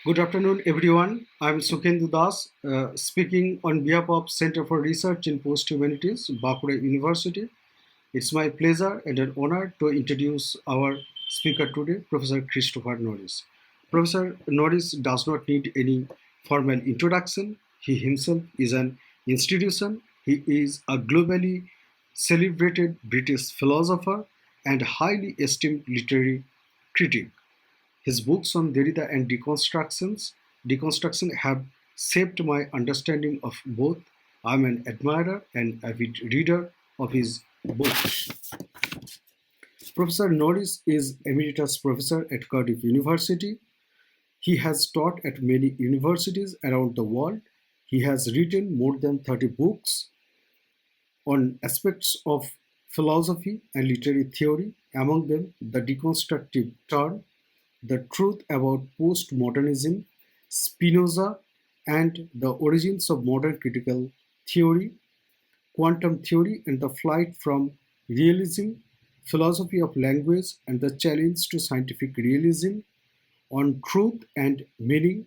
Good afternoon, everyone. I'm Sukhendu Das, speaking on behalf of Center for Research in Post-Humanities, Bankura University. It's my pleasure and an honor to introduce our speaker today, Professor Christopher Norris. Professor Norris does not need any formal introduction. He himself is an institution. He is a globally celebrated British philosopher and highly esteemed literary critic. His books on Derrida and deconstruction have shaped my understanding of both. I'm an admirer and avid reader of his books. Professor Norris is Emeritus Professor at Cardiff University. He has taught at many universities around the world. He has written more than 30 books on aspects of philosophy and literary theory, among them The Deconstructive Turn, The Truth About Postmodernism, Spinoza, and The Origins of Modern Critical Theory, Quantum Theory and the Flight from Realism, Philosophy of Language and the Challenge to Scientific Realism, On Truth and Meaning,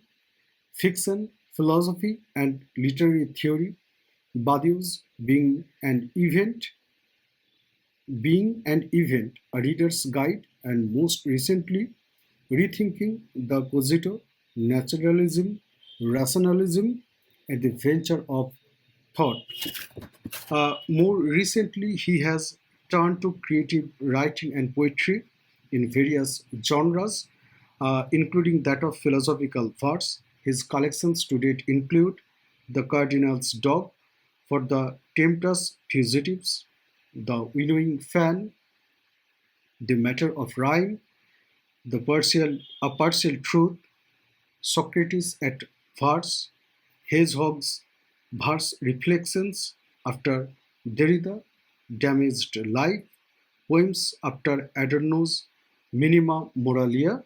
Fiction, Philosophy and Literary Theory, Badiou's Being an Event, A Reader's Guide, and most recently, Rethinking the Cogito, Naturalism, Rationalism, and the Venture of Thought. More recently, he has turned to creative writing and poetry in various genres, including that of philosophical verse. His collections to date include The Cardinal's Dog, For the Temptress Fugitives, The Winnowing Fan, The Matter of Rhyme, A Partial Truth, Socrates at Verse, Hedgehog's Verse Reflections after Derrida, Damaged Life, Poems after Adorno's Minima Moralia,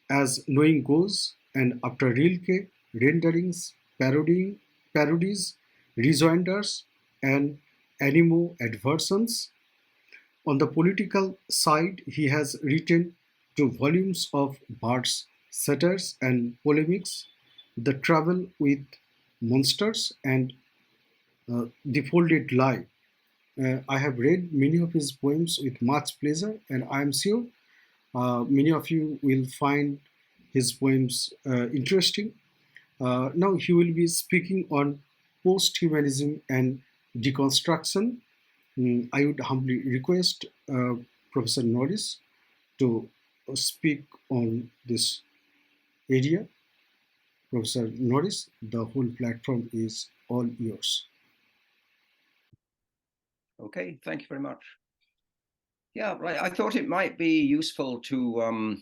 As Knowing Goes, and after Rilke, renderings, parodies, rejoinders, and animadversions. On the political side, he has written two volumes of verse, satires, and polemics, The Trouble with Monsters and The Folded Lie. I have read many of his poems with much pleasure, and I am sure many of you will find his poems interesting. Now he will be speaking on post-humanism and deconstruction. I would humbly request Professor Norris to speak on this area. Professor Norris, the whole platform is all yours. Okay, thank you very much. Yeah, right. I thought it might be useful to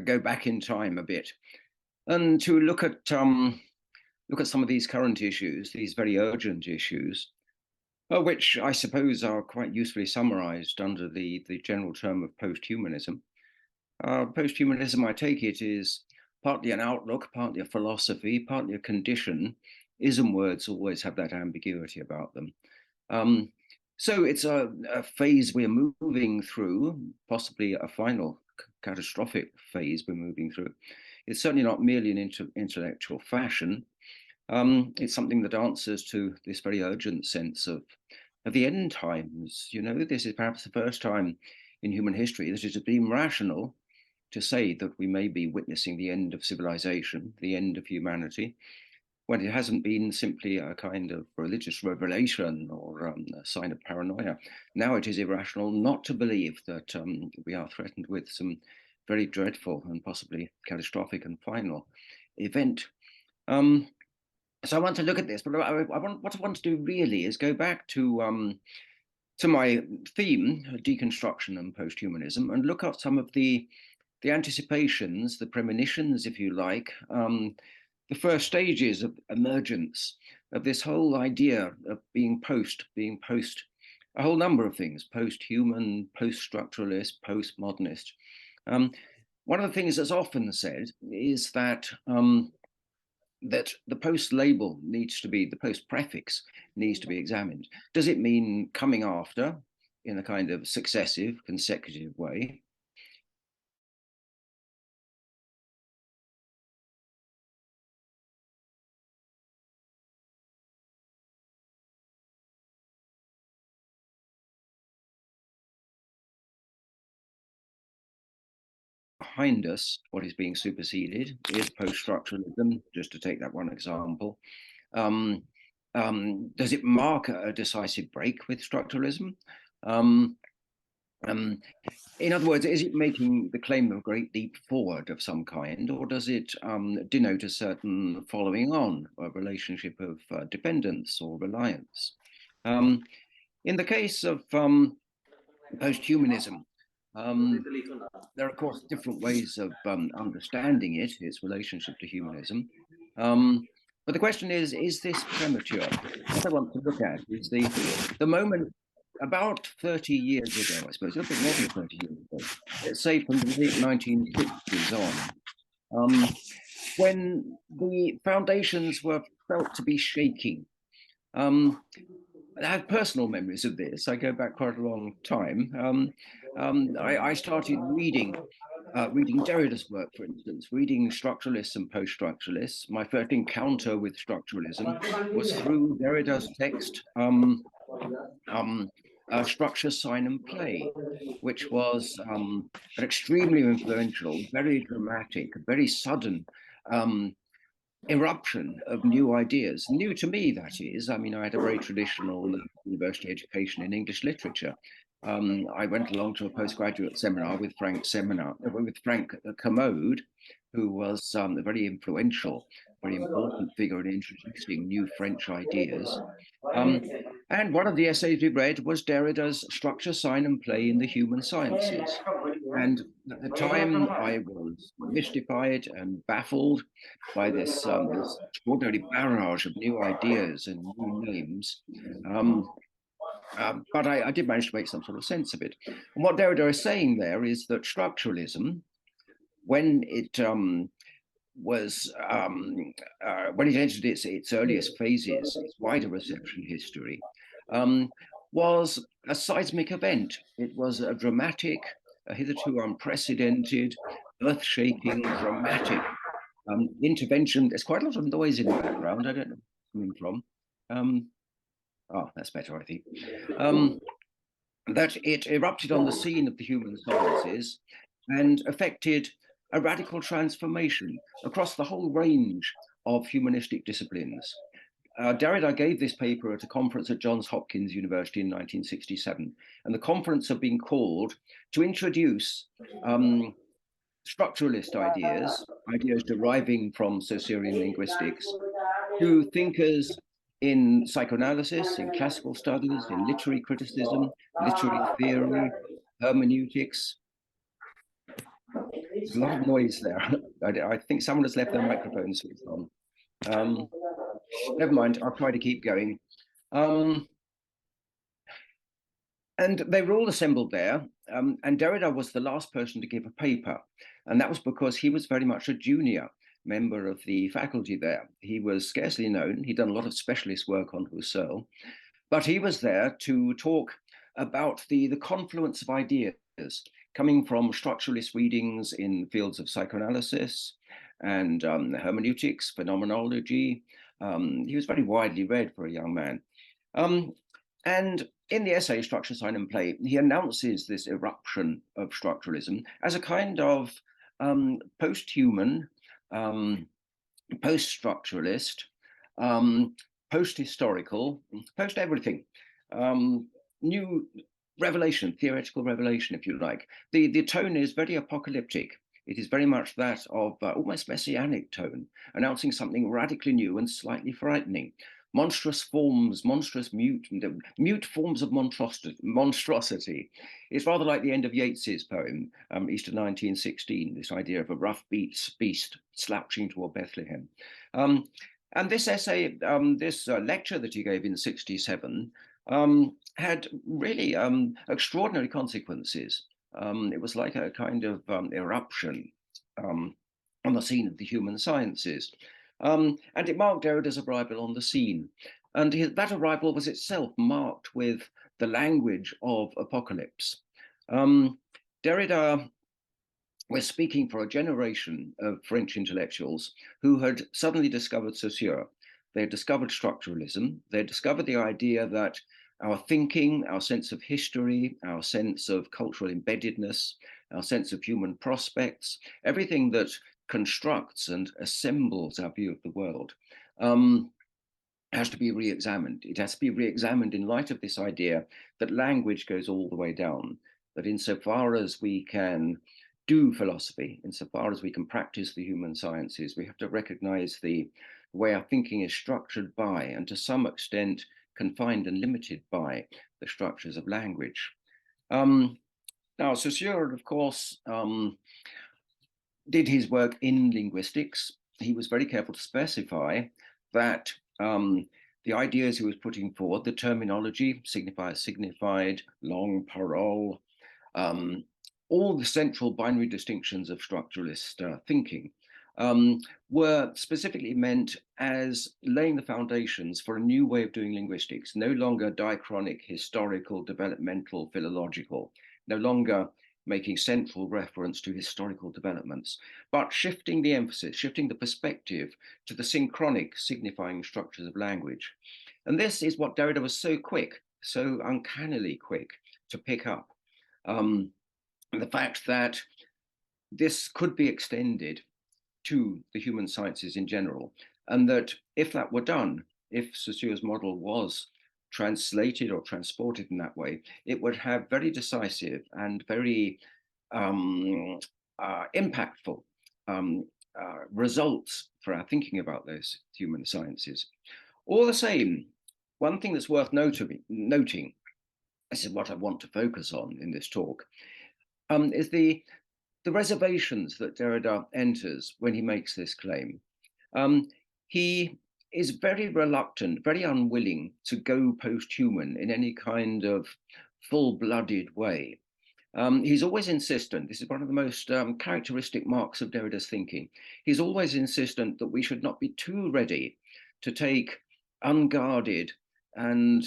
go back in time a bit and to look at some of these current issues, these very urgent issues, which I suppose are quite usefully summarized under the general term of post-humanism. Post-humanism, I take it, is partly an outlook, partly a philosophy, partly a condition. Ism words always have that ambiguity about them. So it's a phase we're moving through, possibly a final catastrophic phase we're moving through. It's certainly not merely an intellectual fashion. It's something that answers to this very urgent sense of the end times. You know, this is perhaps the first time in human history that it has been rational to say that we may be witnessing the end of civilization, the end of humanity, when it hasn't been simply a kind of religious revelation or a sign of paranoia. Now it is irrational not to believe that we are threatened with some very dreadful and possibly catastrophic and final event. So I want to look at this, but what I want to do really is go back to my theme, deconstruction and post-humanism, and look at some of the anticipations, the premonitions, if you like, the first stages of emergence of this whole idea of being post, a whole number of things, post-human, post-structuralist, postmodernist. One of the things that's often said is that that the post label needs to be, the post prefix needs to be examined. Does it mean coming after in a kind of successive, consecutive way? behind us, what is being superseded, is post-structuralism, just to take that one example. Does it mark a decisive break with structuralism? In other words, is it making the claim of a great leap forward of some kind, or does it denote a certain following on, a relationship of dependence or reliance? In the case of post-humanism, there are, of course, different ways of understanding it, its relationship to humanism. But the question is this premature? What I want to look at is the moment about 30 years ago, I suppose, a bit more than 30 years ago, let's say from the late 1960s on, when the foundations were felt to be shaking. I have personal memories of this. I go back quite a long time. I started reading Derrida's work, for instance, reading structuralists and post-structuralists. My first encounter with structuralism was through Derrida's text, Structure, Sign and Play, which was an extremely influential, very dramatic, very sudden eruption of new ideas. New to me, that is. I mean, I had a very traditional university education in English literature. I went along to a postgraduate seminar with Frank Kermode, who was a very influential, very important figure in introducing new French ideas. And one of the essays we read was Derrida's Structure, Sign and Play in the Human Sciences. And at the time, I was mystified and baffled by this extraordinary barrage of new ideas and new names. But I did manage to make some sort of sense of it. And what Derrida is saying there is that structuralism, when it entered its earliest phases, its wider reception history, was a seismic event. It was a dramatic, hitherto unprecedented, earth-shaking, dramatic intervention. There's quite a lot of noise in the background. I don't know where it's coming from. That's better, I think. That it erupted on the scene of the human sciences and affected a radical transformation across the whole range of humanistic disciplines. Derrida gave this paper at a conference at Johns Hopkins University in 1967, and the conference had been called to introduce structuralist ideas deriving from Saussurian linguistics, to thinkers in psychoanalysis, in classical studies, in literary criticism, literary theory, hermeneutics. There's a lot of noise there. I think someone has left their microphone switched on. Never mind, I'll try to keep going. And they were all assembled there, and Derrida was the last person to give a paper. And that was because he was very much a junior member of the faculty there. He was scarcely known. He'd done a lot of specialist work on Husserl, but he was there to talk about the confluence of ideas coming from structuralist readings in fields of psychoanalysis and hermeneutics, phenomenology. He was very widely read for a young man. And in the essay, Structure, Sign and Play, he announces this eruption of structuralism as a kind of post-human, post-structuralist, post-historical, post-everything, new revelation, theoretical revelation, if you like. The tone is very apocalyptic. It is very much that of almost messianic tone, announcing something radically new and slightly frightening. Monstrous forms, mute forms of monstrosity. It's rather like the end of Yeats's poem, Easter 1916, this idea of a rough beast slouching toward Bethlehem. And this essay, this lecture that he gave in '67, had really extraordinary consequences. It was like a kind of eruption on the scene of the human sciences. And it marked Derrida's arrival on the scene. And that arrival was itself marked with the language of apocalypse. Derrida was speaking for a generation of French intellectuals who had suddenly discovered Saussure. They had discovered structuralism. They had discovered the idea that our thinking, our sense of history, our sense of cultural embeddedness, our sense of human prospects, everything that constructs and assembles our view of the world, has to be re-examined. It has to be re-examined in light of this idea that language goes all the way down, that insofar as we can do philosophy, insofar as we can practice the human sciences, we have to recognize the way our thinking is structured by, and to some extent confined and limited by, the structures of language. Now, Saussure, of course, did his work in linguistics. He was very careful to specify that the ideas he was putting forward, the terminology, signifier, signified, long, parole, all the central binary distinctions of structuralist thinking were specifically meant as laying the foundations for a new way of doing linguistics, no longer diachronic, historical, developmental, philological, no longer making central reference to historical developments, but shifting the emphasis, shifting the perspective to the synchronic signifying structures of language. And this is what Derrida was so quick, so uncannily quick to pick up. The fact that this could be extended to the human sciences in general, and that if that were done, if Saussure's model was translated or transported in that way, it would have very decisive and very impactful results for our thinking about those human sciences. All the same, one thing that's worth noting, this is what I want to focus on in this talk, is the reservations that Derrida enters when he makes this claim. He is very reluctant, very unwilling to go post-human in any kind of full-blooded way. He's always insistent, this is one of the most characteristic marks of Derrida's thinking, he's always insistent that we should not be too ready to take unguarded and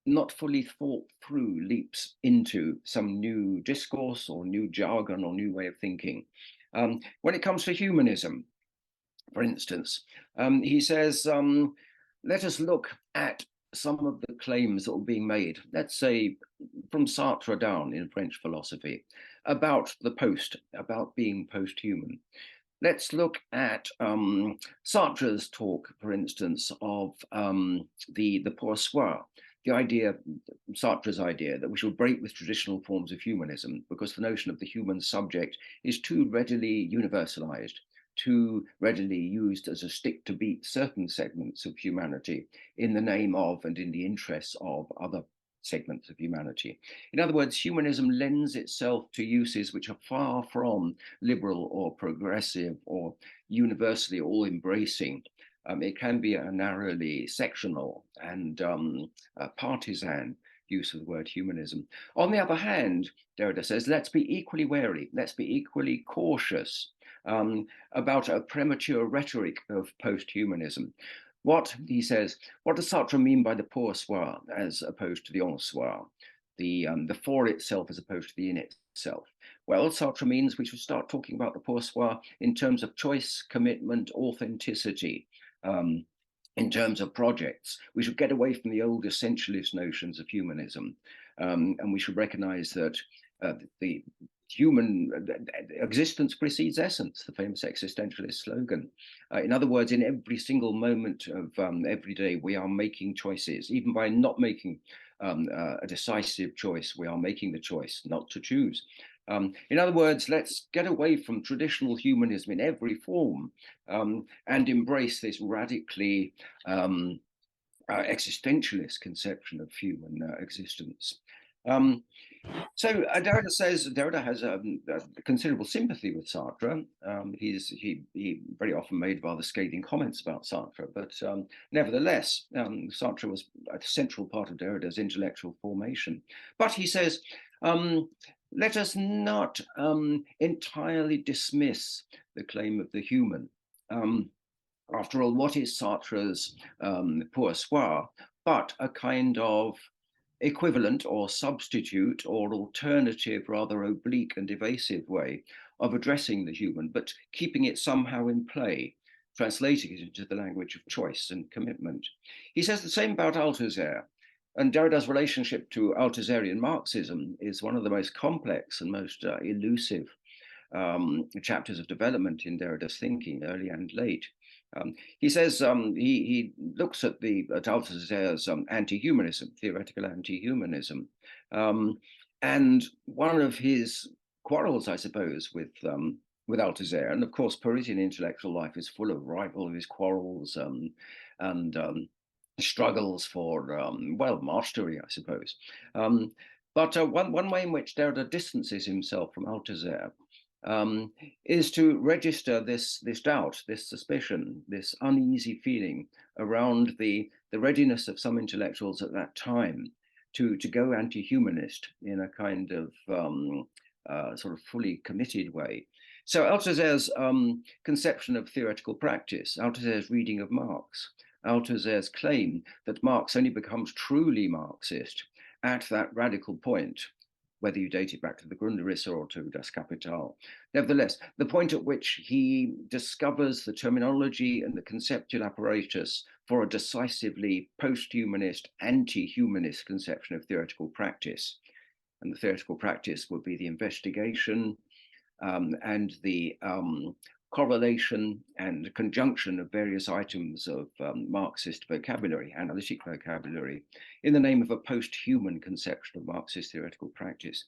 not fully thought through leaps into some new discourse or new jargon or new way of thinking. When it comes to humanism, for instance, he says, let us look at some of the claims that were being made, let's say from Sartre down in French philosophy, about the post, about being post-human. Let's look at Sartre's talk, for instance, of the pour soi, the idea, Sartre's idea, that we should break with traditional forms of humanism because the notion of the human subject is too readily universalized, too readily used as a stick to beat certain segments of humanity in the name of and in the interests of other segments of humanity. In other words, humanism lends itself to uses which are far from liberal or progressive or universally all-embracing. It can be a narrowly sectional and partisan use of the word humanism. On the other hand, Derrida says, let's be equally wary, let's be equally cautious about a premature rhetoric of post-humanism. What, he says, what does Sartre mean by the pour soi as opposed to the en soi, the for itself as opposed to the in itself? Well, Sartre means we should start talking about the pour soi in terms of choice, commitment, authenticity, in terms of projects. We should get away from the old essentialist notions of humanism, and we should recognize that the human existence precedes essence, the famous existentialist slogan. In other words, in every single moment of every day, we are making choices. Even by not making a decisive choice, we are making the choice not to choose. In other words, let's get away from traditional humanism in every form and embrace this radically existentialist conception of human existence. So Derrida says Derrida has a considerable sympathy with Sartre. He very often made rather scathing comments about Sartre, but nevertheless, Sartre was a central part of Derrida's intellectual formation. But he says, let us not entirely dismiss the claim of the human. After all, what is Sartre's pour soi but a kind of equivalent or substitute or alternative, rather oblique and evasive way of addressing the human, but keeping it somehow in play, translating it into the language of choice and commitment. He says the same about Althusser. And Derrida's relationship to Althusserian Marxism is one of the most complex and most elusive chapters of development in Derrida's thinking, early and late. He says he looks at Althusser's anti-humanism, theoretical anti-humanism, and one of his quarrels, I suppose, with Althusser, and of course, Parisian intellectual life is full of rivalries, quarrels, and struggles for mastery, I suppose. But one way in which Derrida distances himself from Althusser is to register this doubt, this suspicion, this uneasy feeling around the readiness of some intellectuals at that time to go anti-humanist in a kind of sort of fully committed way. So Althusser's conception of theoretical practice, Althusser's reading of Marx, Althusser's claim that Marx only becomes truly Marxist at that radical point, whether you date it back to the Grundrisse or to Das Kapital. Nevertheless, the point at which he discovers the terminology and the conceptual apparatus for a decisively post-humanist, anti-humanist conception of theoretical practice. And the theoretical practice would be the investigation and the correlation and conjunction of various items of Marxist vocabulary, analytic vocabulary, in the name of a post-human conception of Marxist theoretical practice.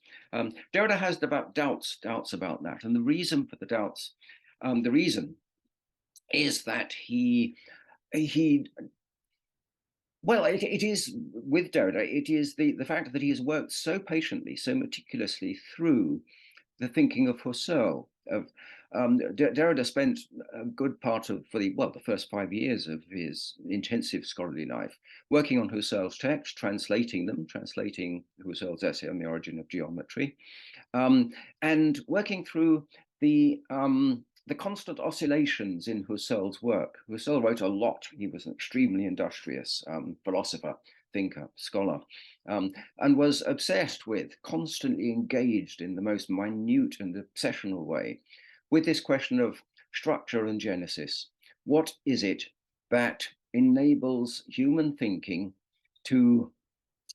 Derrida has doubts about that, and the reason for the doubts, the reason is that well, it is with Derrida, it is the fact that he has worked so patiently, so meticulously through the thinking of Husserl. Derrida spent a good part of the first 5 years of his intensive scholarly life working on Husserl's texts, translating Husserl's essay on the origin of geometry, and working through the constant oscillations in Husserl's work. Husserl wrote a lot. He was an extremely industrious philosopher, thinker, scholar, and was obsessed with, constantly engaged in the most minute and obsessional way with this question of structure and genesis. What is it that enables human thinking to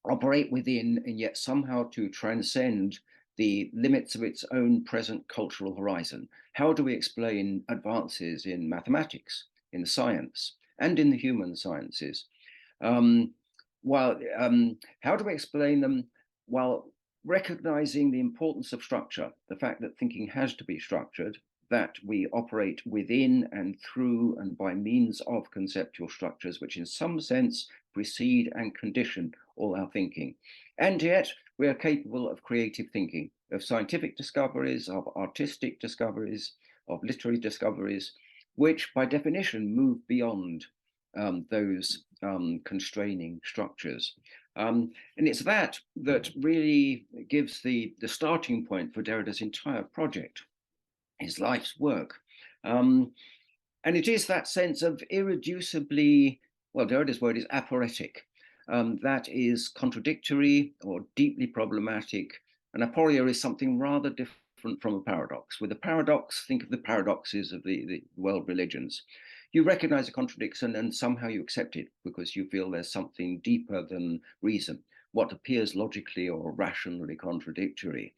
operate within and yet somehow to transcend the limits of its own present cultural horizon? How do we explain advances in mathematics, in science, and in the human sciences? How do we explain them while recognizing the importance of structure, the fact that thinking has to be structured, that we operate within and through and by means of conceptual structures, which in some sense precede and condition all our thinking. And yet we are capable of creative thinking, of scientific discoveries, of artistic discoveries, of literary discoveries, which by definition move beyond those constraining structures. And it's that really gives the starting point for Derrida's entire project, his life's work. And it is that sense of irreducibly, Derrida's word is aporetic, that is contradictory or deeply problematic. And aporia is something rather different from a paradox. With a paradox, think of the paradoxes of the world religions. You recognize a contradiction and somehow you accept it because you feel there's something deeper than reason. What appears logically or rationally contradictory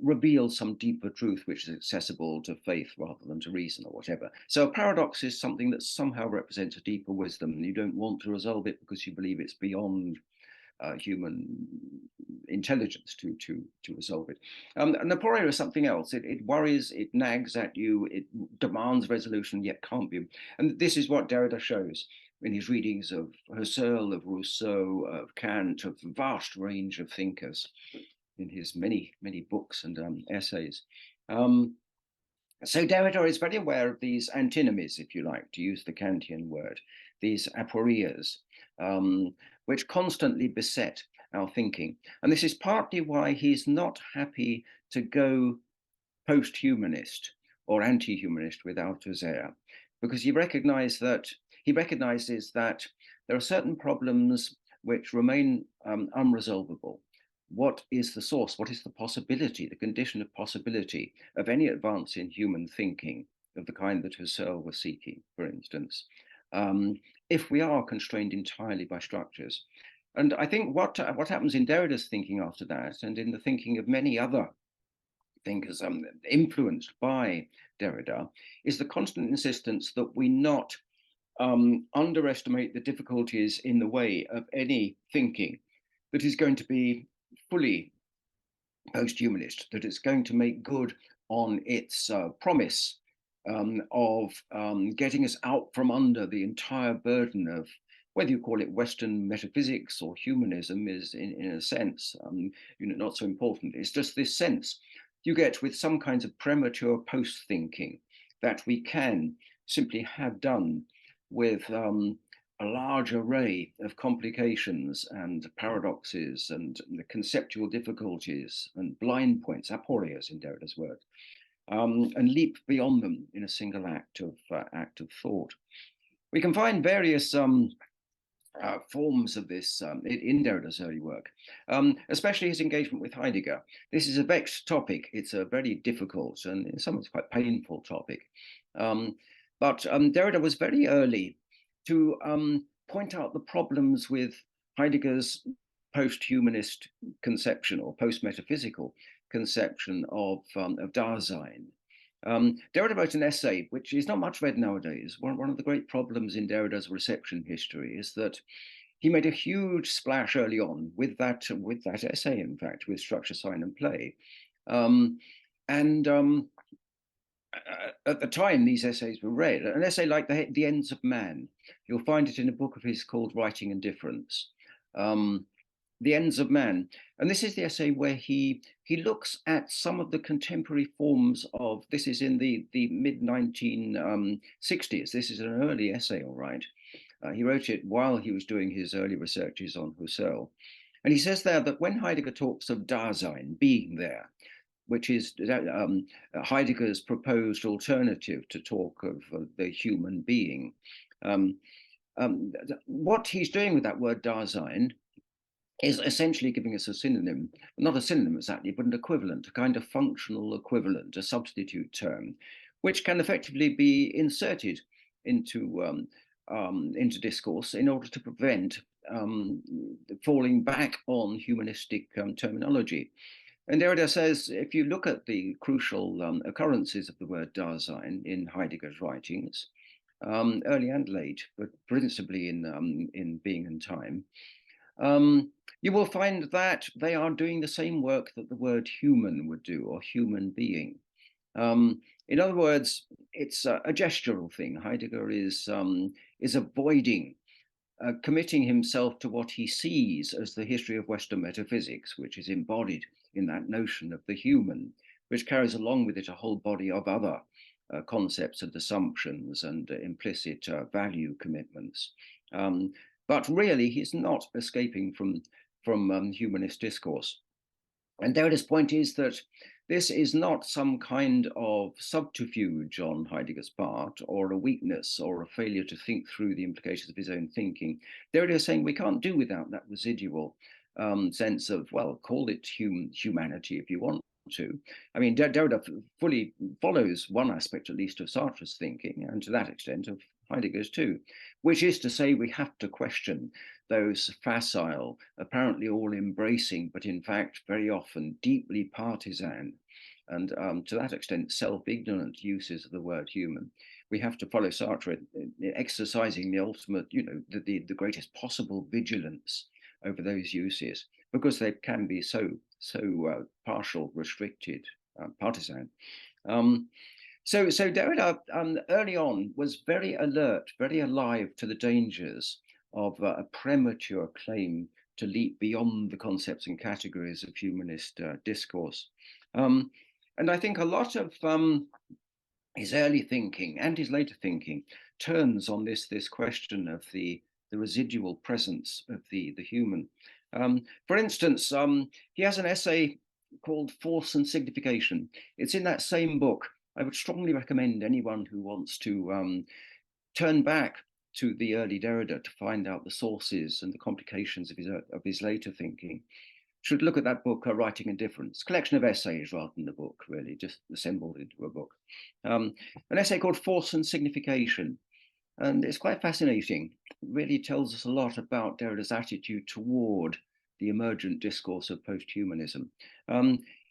reveals some deeper truth which is accessible to faith rather than to reason or whatever. So a paradox is something that somehow represents a deeper wisdom, and you don't want to resolve it because you believe it's beyond human intelligence to resolve it. And aporia is something else. It worries, it nags at you, it demands resolution, yet can't be. And this is what Derrida shows in his readings of Husserl, of Rousseau, of Kant, of a vast range of thinkers in his many books and essays. So Derrida is very aware of these antinomies, if you like, to use the Kantian word, these aporias, which constantly beset our thinking. And this is partly why he's not happy to go post-humanist or anti-humanist with Althusser, because he recognizes that there are certain problems which remain unresolvable. What is the source? What is the possibility, the condition of possibility of any advance in human thinking of the kind that Husserl was seeking, for instance? if we are constrained entirely by structures. And I think what happens in Derrida's thinking after that, and in the thinking of many other thinkers influenced by Derrida, is the constant insistence that we not underestimate the difficulties in the way of any thinking that is going to be fully post-humanist, that it's going to make good on its promise of getting us out from under the entire burden of, whether you call it Western metaphysics or humanism, is in a sense not so important. It's just this sense you get with some kinds of premature post-thinking that we can simply have done with a large array of complications and paradoxes and the conceptual difficulties and blind points, aporias in Derrida's word, and leap beyond them in a single act of thought. We can find various forms of this in Derrida's early work, especially his engagement with Heidegger. This is a vexed topic. It's a very difficult and in some ways quite painful topic. But Derrida was very early to point out the problems with Heidegger's post-humanist conception or post-metaphysical conception of Dasein. Derrida wrote an essay, which is not much read nowadays. One of the great problems in Derrida's reception history is that he made a huge splash early on with that essay, in fact, with Structure, Sign, and Play. At the time these essays were read, an essay like The Ends of Man, you'll find it in a book of his called Writing and Difference. The Ends of Man. And this is the essay where he looks at some of the contemporary forms of, this is in the mid-1960s. This is an early essay, all right. He wrote it while he was doing his early researches on Husserl. And he says there that when Heidegger talks of Dasein, being there, which is Heidegger's proposed alternative to talk of the human being, what he's doing with that word Dasein is essentially giving us a synonym, not a synonym exactly, but an equivalent, a kind of functional equivalent, a substitute term, which can effectively be inserted into discourse in order to prevent falling back on humanistic terminology. And Derrida says, if you look at the crucial occurrences of the word Dasein in Heidegger's writings, early and late, but principally in Being and Time, you will find that they are doing the same work that the word human would do, or human being. In other words, it's a gestural thing. Heidegger is avoiding committing himself to what he sees as the history of Western metaphysics, which is embodied in that notion of the human, which carries along with it a whole body of other concepts and assumptions and implicit value commitments. But really, he's not escaping from humanist discourse. And Derrida's point is that this is not some kind of subterfuge on Heidegger's part, or a weakness, or a failure to think through the implications of his own thinking. Derrida is saying we can't do without that residual sense of, well, call it humanity if you want to. I mean, Derrida fully follows one aspect, at least, of Sartre's thinking, and to that extent of Heidegger's too, which is to say we have to question those facile, apparently all-embracing, but in fact very often deeply partisan and to that extent self-ignorant uses of the word human. We have to follow Sartre in exercising the ultimate, the greatest possible vigilance over those uses, because they can be so partial, restricted, partisan. So Derrida early on was very alert, very alive to the dangers of a premature claim to leap beyond the concepts and categories of humanist discourse. And I think a lot of his early thinking and his later thinking turns on this question of the residual presence of the human. For instance, he has an essay called Force and Signification. It's in that same book. I would strongly recommend anyone who wants to turn back to the early Derrida to find out the sources and the complications of his later thinking should look at that book, Writing and Difference, collection of essays rather than a book, really, just assembled into a book. An essay called Force and Signification. And it's quite fascinating. It really tells us a lot about Derrida's attitude toward the emergent discourse of post-humanism.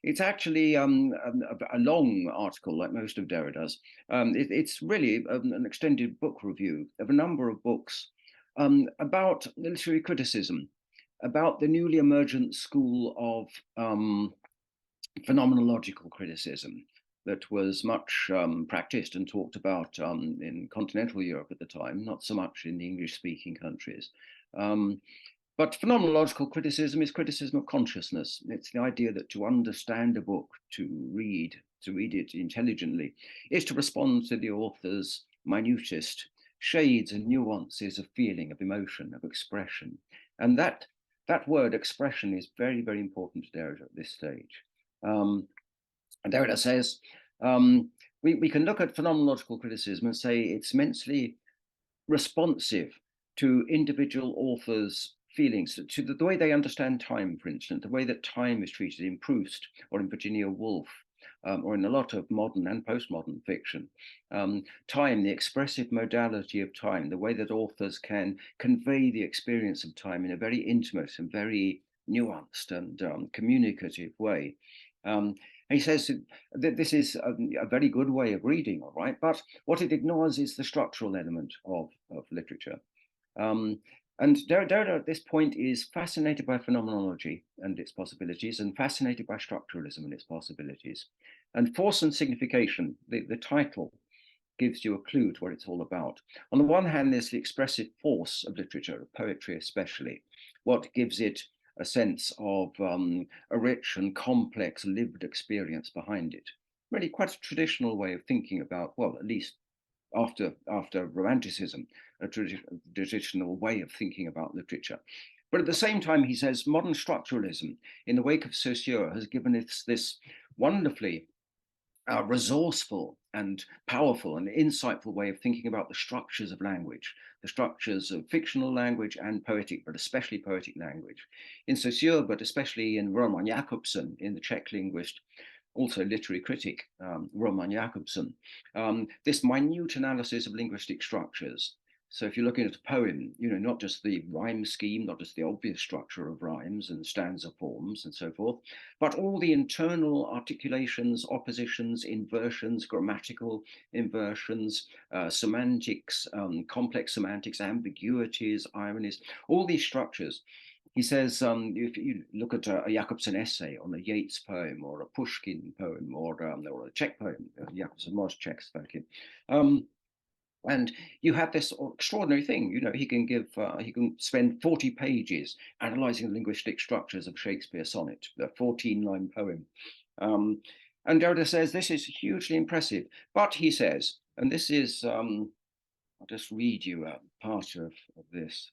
It's actually a long article, like most of Derrida's. It's really an extended book review of a number of books about literary criticism, about the newly emergent school of phenomenological criticism that was much practiced and talked about in continental Europe at the time, not so much in the English-speaking countries. But phenomenological criticism is criticism of consciousness. It's the idea that to understand a book, to read it intelligently, is to respond to the author's minutest shades and nuances of feeling, of emotion, of expression. And that word expression is very, very important to Derrida at this stage. And Derrida says, we can look at phenomenological criticism and say it's immensely responsive to individual authors' feelings, to the way they understand time, for instance, the way that time is treated in Proust or in Virginia Woolf, or in a lot of modern and postmodern fiction. Time, the expressive modality of time, the way that authors can convey the experience of time in a very intimate and very nuanced and communicative way. And he says that this is a very good way of reading, all right, but what it ignores is the structural element of literature. And Derrida at this point is fascinated by phenomenology and its possibilities, and fascinated by structuralism and its possibilities. And force and signification, the title gives you a clue to what it's all about. On the one hand, there's the expressive force of literature, of poetry especially, what gives it a sense of a rich and complex lived experience behind it. Really quite a traditional way of thinking about, well, at least after Romanticism, a traditional way of thinking about literature. But at the same time, he says modern structuralism, in the wake of Saussure, has given us this wonderfully resourceful and powerful and insightful way of thinking about the structures of language, the structures of fictional language and poetic, but especially poetic language. In Saussure, but especially in Roman Jakobson, in the Czech linguist, also literary critic, Roman Jakobson, this minute analysis of linguistic structures. So if you're looking at a poem, not just the rhyme scheme, not just the obvious structure of rhymes and stanza forms and so forth, but all the internal articulations, oppositions, inversions, grammatical inversions, semantics, complex semantics, ambiguities, ironies, all these structures. He says, if you look at a Jakobson essay on a Yeats poem or a Pushkin poem or a Czech poem, Jakobson was Czech-speaking, and you have this extraordinary thing. He can spend 40 pages analyzing the linguistic structures of Shakespeare's sonnet, a 14-line poem. And Derrida says this is hugely impressive. But he says, and this is, I'll just read you a part of this.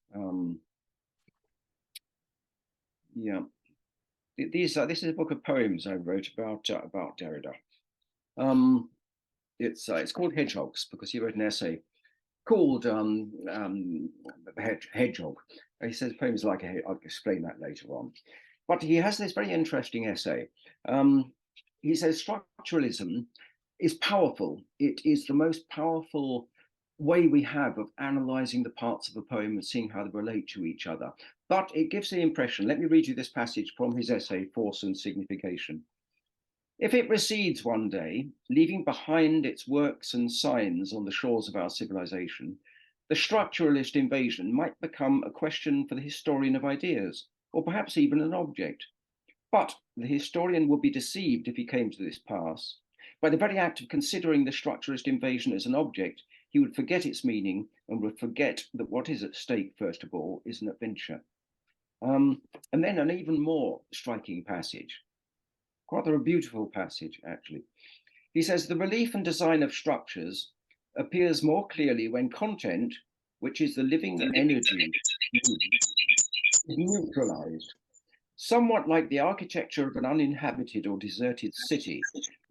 This is a book of poems I wrote about Derrida. It's called Hedgehogs because he wrote an essay called Hedgehog. He says poems like I'll explain that later on. But he has this very interesting essay. He says structuralism is powerful. It is the most powerful way we have of analyzing the parts of a poem and seeing how they relate to each other. But it gives the impression, let me read you this passage from his essay, Force and Signification. If it recedes one day, leaving behind its works and signs on the shores of our civilization, the structuralist invasion might become a question for the historian of ideas, or perhaps even an object. But the historian would be deceived if he came to this pass. By the very act of considering the structuralist invasion as an object, he would forget its meaning and would forget that what is at stake, first of all, is an adventure. And then an even more striking passage, rather a beautiful passage, actually. He says, the relief and design of structures appears more clearly when content, which is the living energy, is neutralized. Somewhat like the architecture of an uninhabited or deserted city,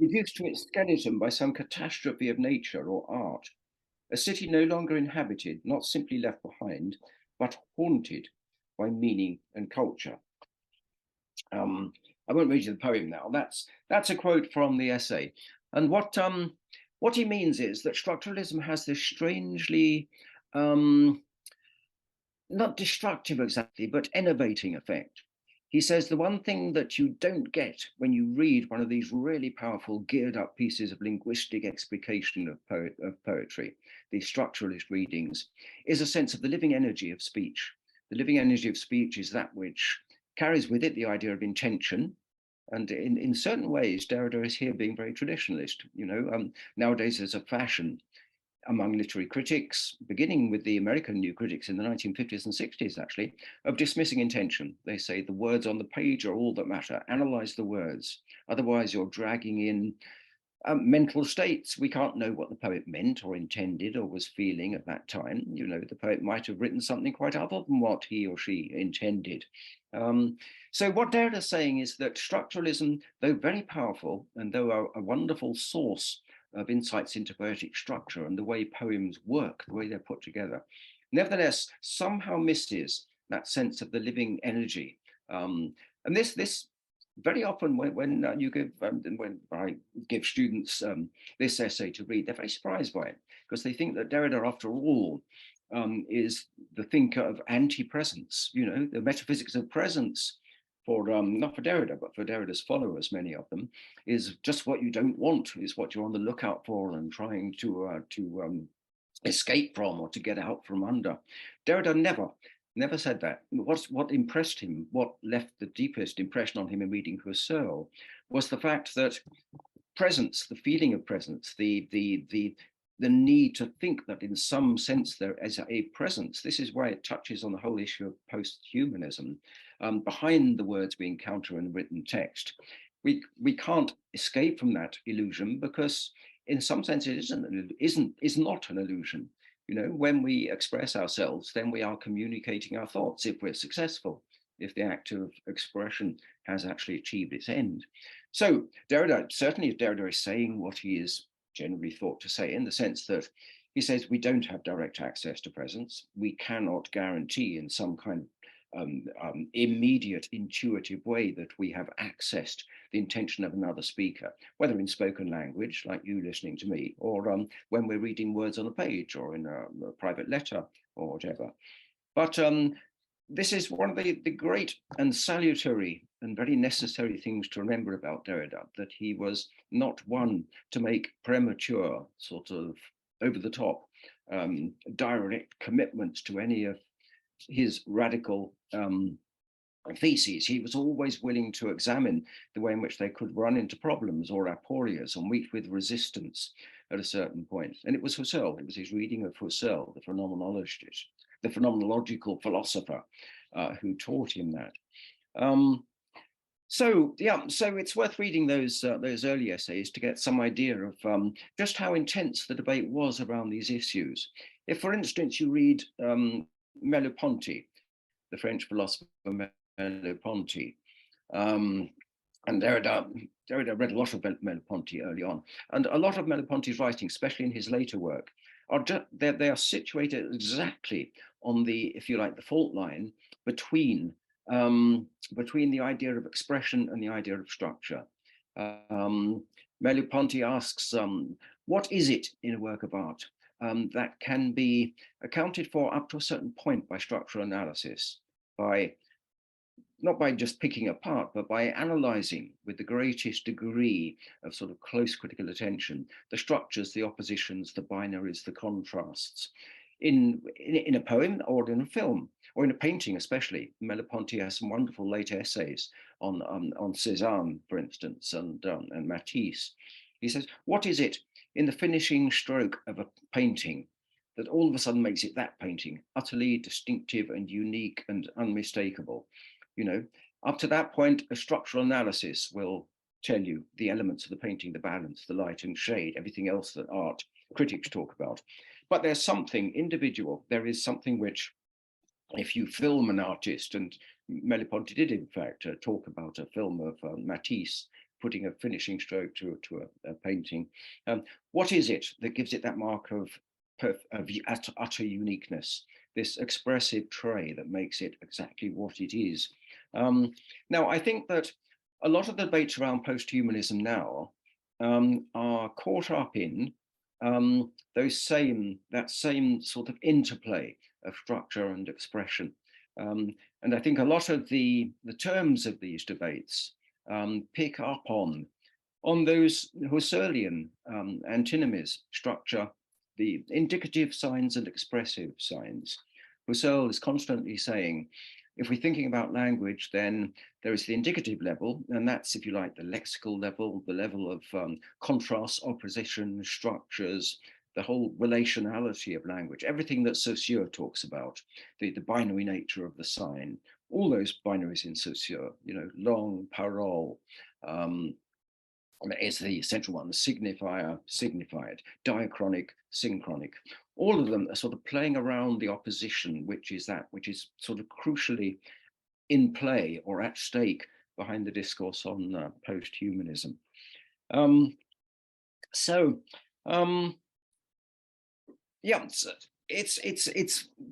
reduced to its skeleton by some catastrophe of nature or art. A city no longer inhabited, not simply left behind, but haunted by meaning and culture. I won't read you the poem now. That's a quote from the essay. And what he means is that structuralism has this strangely not destructive exactly, but enervating effect. He says the one thing that you don't get when you read one of these really powerful, geared up pieces of linguistic explication of poetry, these structuralist readings, is a sense of the living energy of speech. The living energy of speech is that which carries with it the idea of intention. And in certain ways, Derrida is here being very traditionalist. Nowadays there's a fashion among literary critics, beginning with the American new critics in the 1950s and 60s, actually, of dismissing intention. They say the words on the page are all that matter. Analyze the words. Otherwise, you're dragging in mental states. We can't know what the poet meant or intended or was feeling at that time. The poet might have written something quite other than what he or she intended. So what Derrida's saying is that structuralism, though very powerful and though a wonderful source of insights into poetic structure and the way poems work, the way they're put together, nevertheless somehow misses that sense of the living energy. And this very often when I give students this essay to read, they're very surprised by it because they think that Derrida, after all, is the thinker of anti-presence. The metaphysics of presence for not for Derrida, but for Derrida's followers, many of them, is just what you don't want, is what you're on the lookout for and trying to escape from or to get out from under. Derrida never said that. What impressed him, what left the deepest impression on him in reading Husserl, was the fact that presence, the feeling of presence, the need to think that in some sense there is a presence. This is why it touches on the whole issue of post-humanism. Behind the words we encounter in written text, we can't escape from that illusion because in some sense it is not an illusion. When we express ourselves, then we are communicating our thoughts if we're successful, if the act of expression has actually achieved its end. So Derrida is saying what he is generally thought to say, in the sense that he says we don't have direct access to presence. We cannot guarantee in some kind of immediate intuitive way that we have accessed the intention of another speaker, whether in spoken language, like you listening to me, or when we're reading words on a page or in a private letter or whatever. But this is one of the great and salutary and very necessary things to remember about Derrida, that he was not one to make premature, sort of over the top, direct commitments to any of his radical theses. He was always willing to examine the way in which they could run into problems or aporias or meet with resistance at a certain point. And it was Husserl, it was his reading of Husserl, the phenomenologist, the phenomenological philosopher, who taught him that. So it's worth reading those early essays to get some idea of just how intense the debate was around these issues. If, for instance, you read Merleau-Ponty, the French philosopher Merleau-Ponty, and Derrida read a lot of Merleau-Ponty early on, and a lot of Merleau-Ponty's writing, especially in his later work, they are situated exactly on the, if you like, the fault line between the idea of expression and the idea of structure. Merleau-Ponty asks, what is it in a work of art that can be accounted for up to a certain point by structural analysis, not by just picking apart, but by analyzing with the greatest degree of sort of close critical attention, the structures, the oppositions, the binaries, the contrasts, in a poem or in a film or in a painting especially. Merleau-Ponty has some wonderful late essays on Cézanne, for instance, and Matisse. He says, what is it in the finishing stroke of a painting that all of a sudden makes it that painting, utterly distinctive and unique and unmistakable? Up to that point, a structural analysis will tell you the elements of the painting, the balance, the light and shade, everything else that art critics talk about. But there's something individual. There is something which, if you film an artist, and Merleau-Ponty did in fact talk about a film of Matisse putting a finishing stroke to a painting, what is it that gives it that mark of utter uniqueness, this expressive trait that makes it exactly what it is? Now, I think that a lot of the debates around post-humanism now are caught up in that same sort of interplay of structure and expression. And I think a lot of the terms of these debates pick up on those Husserlian antinomies: structure, the indicative signs and expressive signs. Husserl is constantly saying, if we're thinking about language, then there is the indicative level, and that's, if you like, the lexical level, the level of contrast, opposition, structures, the whole relationality of language, everything that Saussure talks about, the binary nature of the sign, all those binaries in Saussure, you know, long, parole, is the central one, the signifier, signified, diachronic, synchronic. All of them are sort of playing around the opposition, which is sort of crucially in play or at stake behind the discourse on post-humanism. Yeah,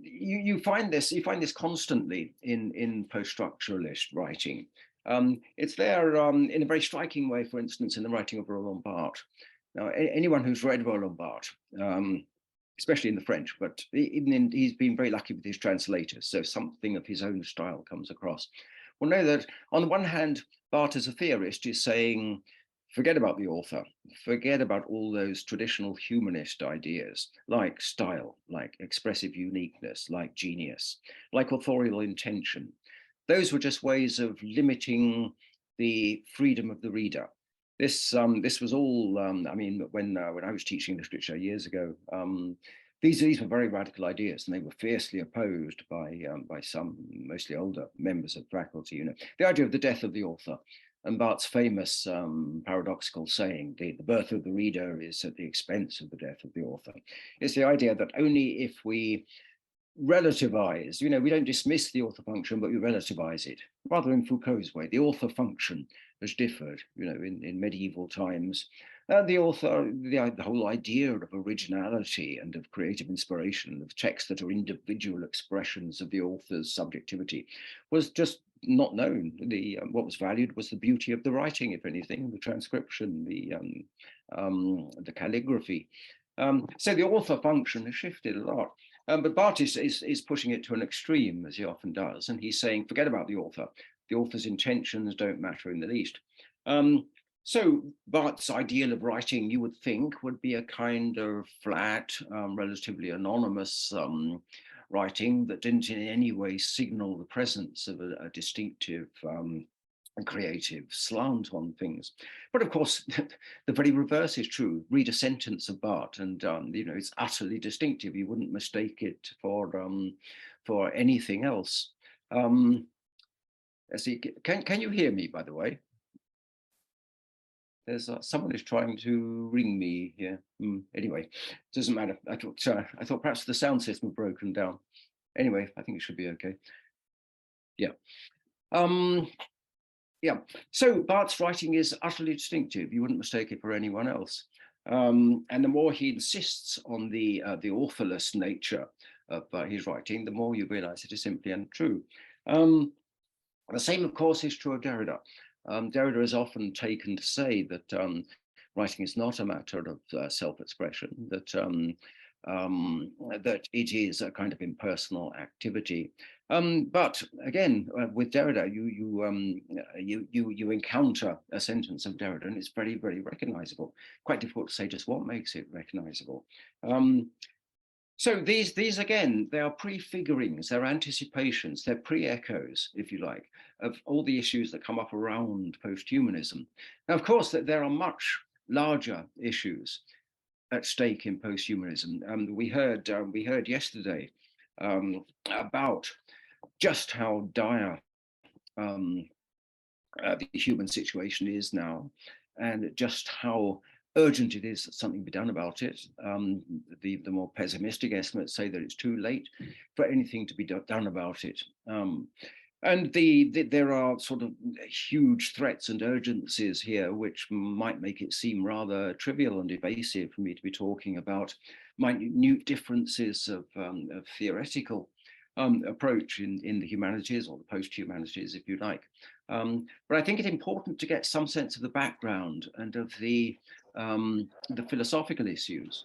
you find this constantly in post-structuralist writing. It's there in a very striking way, for instance, in the writing of Roland Barthes. Now, anyone who's read Roland Barthes, especially in the French, but he's been very lucky with his translators, so something of his own style comes across, will know that on the one hand, Barthes as a theorist is saying, forget about the author, forget about all those traditional humanist ideas like style, like expressive uniqueness, like genius, like authorial intention. Those were just ways of limiting the freedom of the reader. This was all, I mean, when I was teaching literature years ago, these were very radical ideas, and they were fiercely opposed by some, mostly older members of faculty. You know, the idea of the death of the author, and Barthes' famous paradoxical saying, the birth of the reader is at the expense of the death of the author. It's the idea that only if we relativize, you know, we don't dismiss the author function, but we relativize it, rather in Foucault's way. The author function has differed, you know, in medieval times. The author, the whole idea of originality and of creative inspiration, of texts that are individual expressions of the author's subjectivity, was just not known. What was valued was the beauty of the writing, if anything, the transcription, the calligraphy. So the author function has shifted a lot. But Barthes is pushing it to an extreme, as he often does, and he's saying, forget about the author. The author's intentions don't matter in the least. So Barthes' ideal of writing, you would think, would be a kind of flat, relatively anonymous writing that didn't in any way signal the presence of a distinctive creative slant on things. But of course, the very reverse is true. Read a sentence of Barthes and you know, it's utterly distinctive. You wouldn't mistake it for anything else. Let's see, can you hear me, by the way? There's someone is trying to ring me here. Anyway, doesn't matter. I thought perhaps the sound system broken down. Anyway, I think it should be okay. Yeah. Yeah, so Barthes' writing is utterly distinctive. You wouldn't mistake it for anyone else. And the more he insists on the authorless nature of his writing, the more you realize it is simply untrue. The same, of course, is true of Derrida. Derrida is often taken to say that writing is not a matter of self-expression, that that it is a kind of impersonal activity. But again, with Derrida, you encounter a sentence of Derrida, and it's very, very recognizable. Quite difficult to say just what makes it recognizable. So these again, they are prefigurings, they're anticipations, they're pre-echoes, if you like, of all the issues that come up around post-humanism. Now, of course, there are much larger issues at stake in post-humanism. We heard yesterday about just how dire the human situation is now, and just how urgent it is that something be done about it. The more pessimistic estimates say that it's too late for anything to be done about it. And there are sort of huge threats and urgencies here, which might make it seem rather trivial and evasive for me to be talking about minute differences of theoretical approach in the humanities, or the post-humanities, if you like. But I think it's important to get some sense of the background and of the philosophical issues.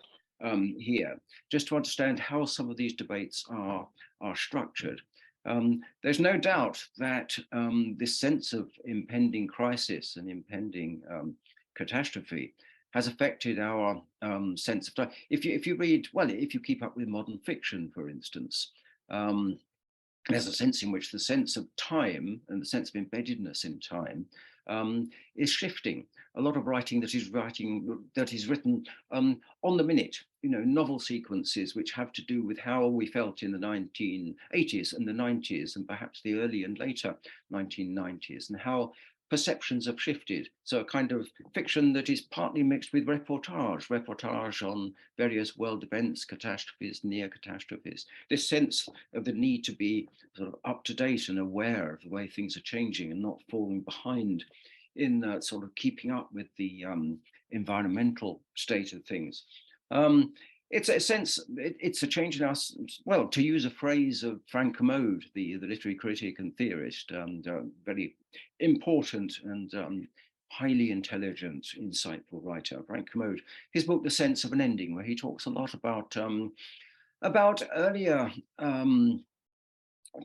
here, just to understand how some of these debates are structured. There's no doubt that this sense of impending crisis and impending catastrophe has affected our sense of time. If you read, well, if you keep up with modern fiction, for instance, there's a sense in which the sense of time and the sense of embeddedness in time is shifting. A lot of writing that is written on the minute, novel sequences which have to do with how we felt in the 1980s and the 90s and perhaps the early and later 1990s, and how perceptions have shifted. So a kind of fiction that is partly mixed with reportage on various world events, catastrophes, near catastrophes. This sense of the need to be sort of up to date and aware of the way things are changing and not falling behind in sort of keeping up with the environmental state of things. It's a sense, it's a change in us, well, to use a phrase of Frank Kermode, the literary critic and theorist, and very important and highly intelligent, insightful writer, Frank Kermode. His book, The Sense of an Ending, where he talks a lot about earlier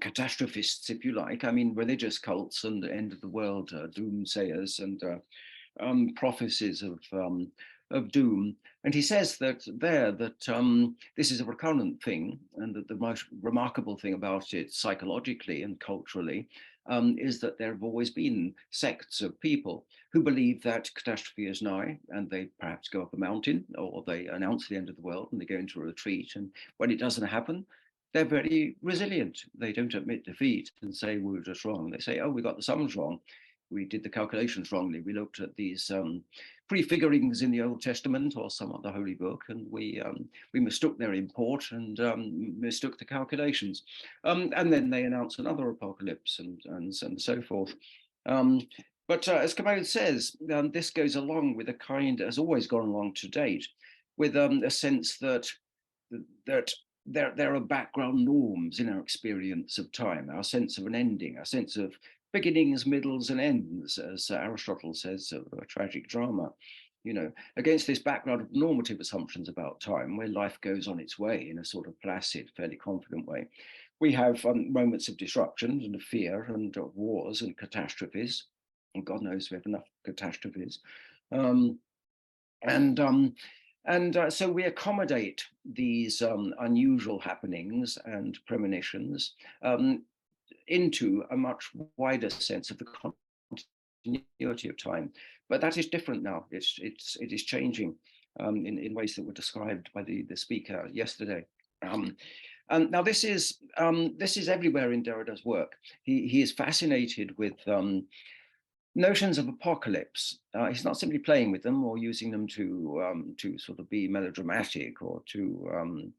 catastrophists, if you like, I mean, religious cults and the end of the world doomsayers and prophecies of doom. And he says that this is a recurrent thing, and that the most remarkable thing about it psychologically and culturally is that there have always been sects of people who believe that catastrophe is nigh, and they perhaps go up a mountain, or they announce the end of the world and they go into a retreat. And when it doesn't happen, they're very resilient. They don't admit defeat and say we were just wrong. They say, oh, we got the sums wrong. We did the calculations wrongly. We looked at these prefigurings in the Old Testament or some other holy book, and we mistook their import and mistook the calculations. And then they announce another apocalypse and so forth. But as Kermode says, this goes along with a kind, has always gone along to date, with a sense that there are background norms in our experience of time, our sense of an ending, our sense of beginnings, middles, and ends, as Aristotle says of a tragic drama. Against this background of normative assumptions about time, where life goes on its way in a sort of placid, fairly confident way, we have moments of disruption and of fear and wars and catastrophes. And God knows we have enough catastrophes. So we accommodate these unusual happenings and premonitions into a much wider sense of the continuity of time. But that is different now. It is changing in ways that were described by the speaker yesterday. And now this is everywhere in Derrida's work. He is fascinated with notions of apocalypse. He's not simply playing with them or using them to sort of be melodramatic or to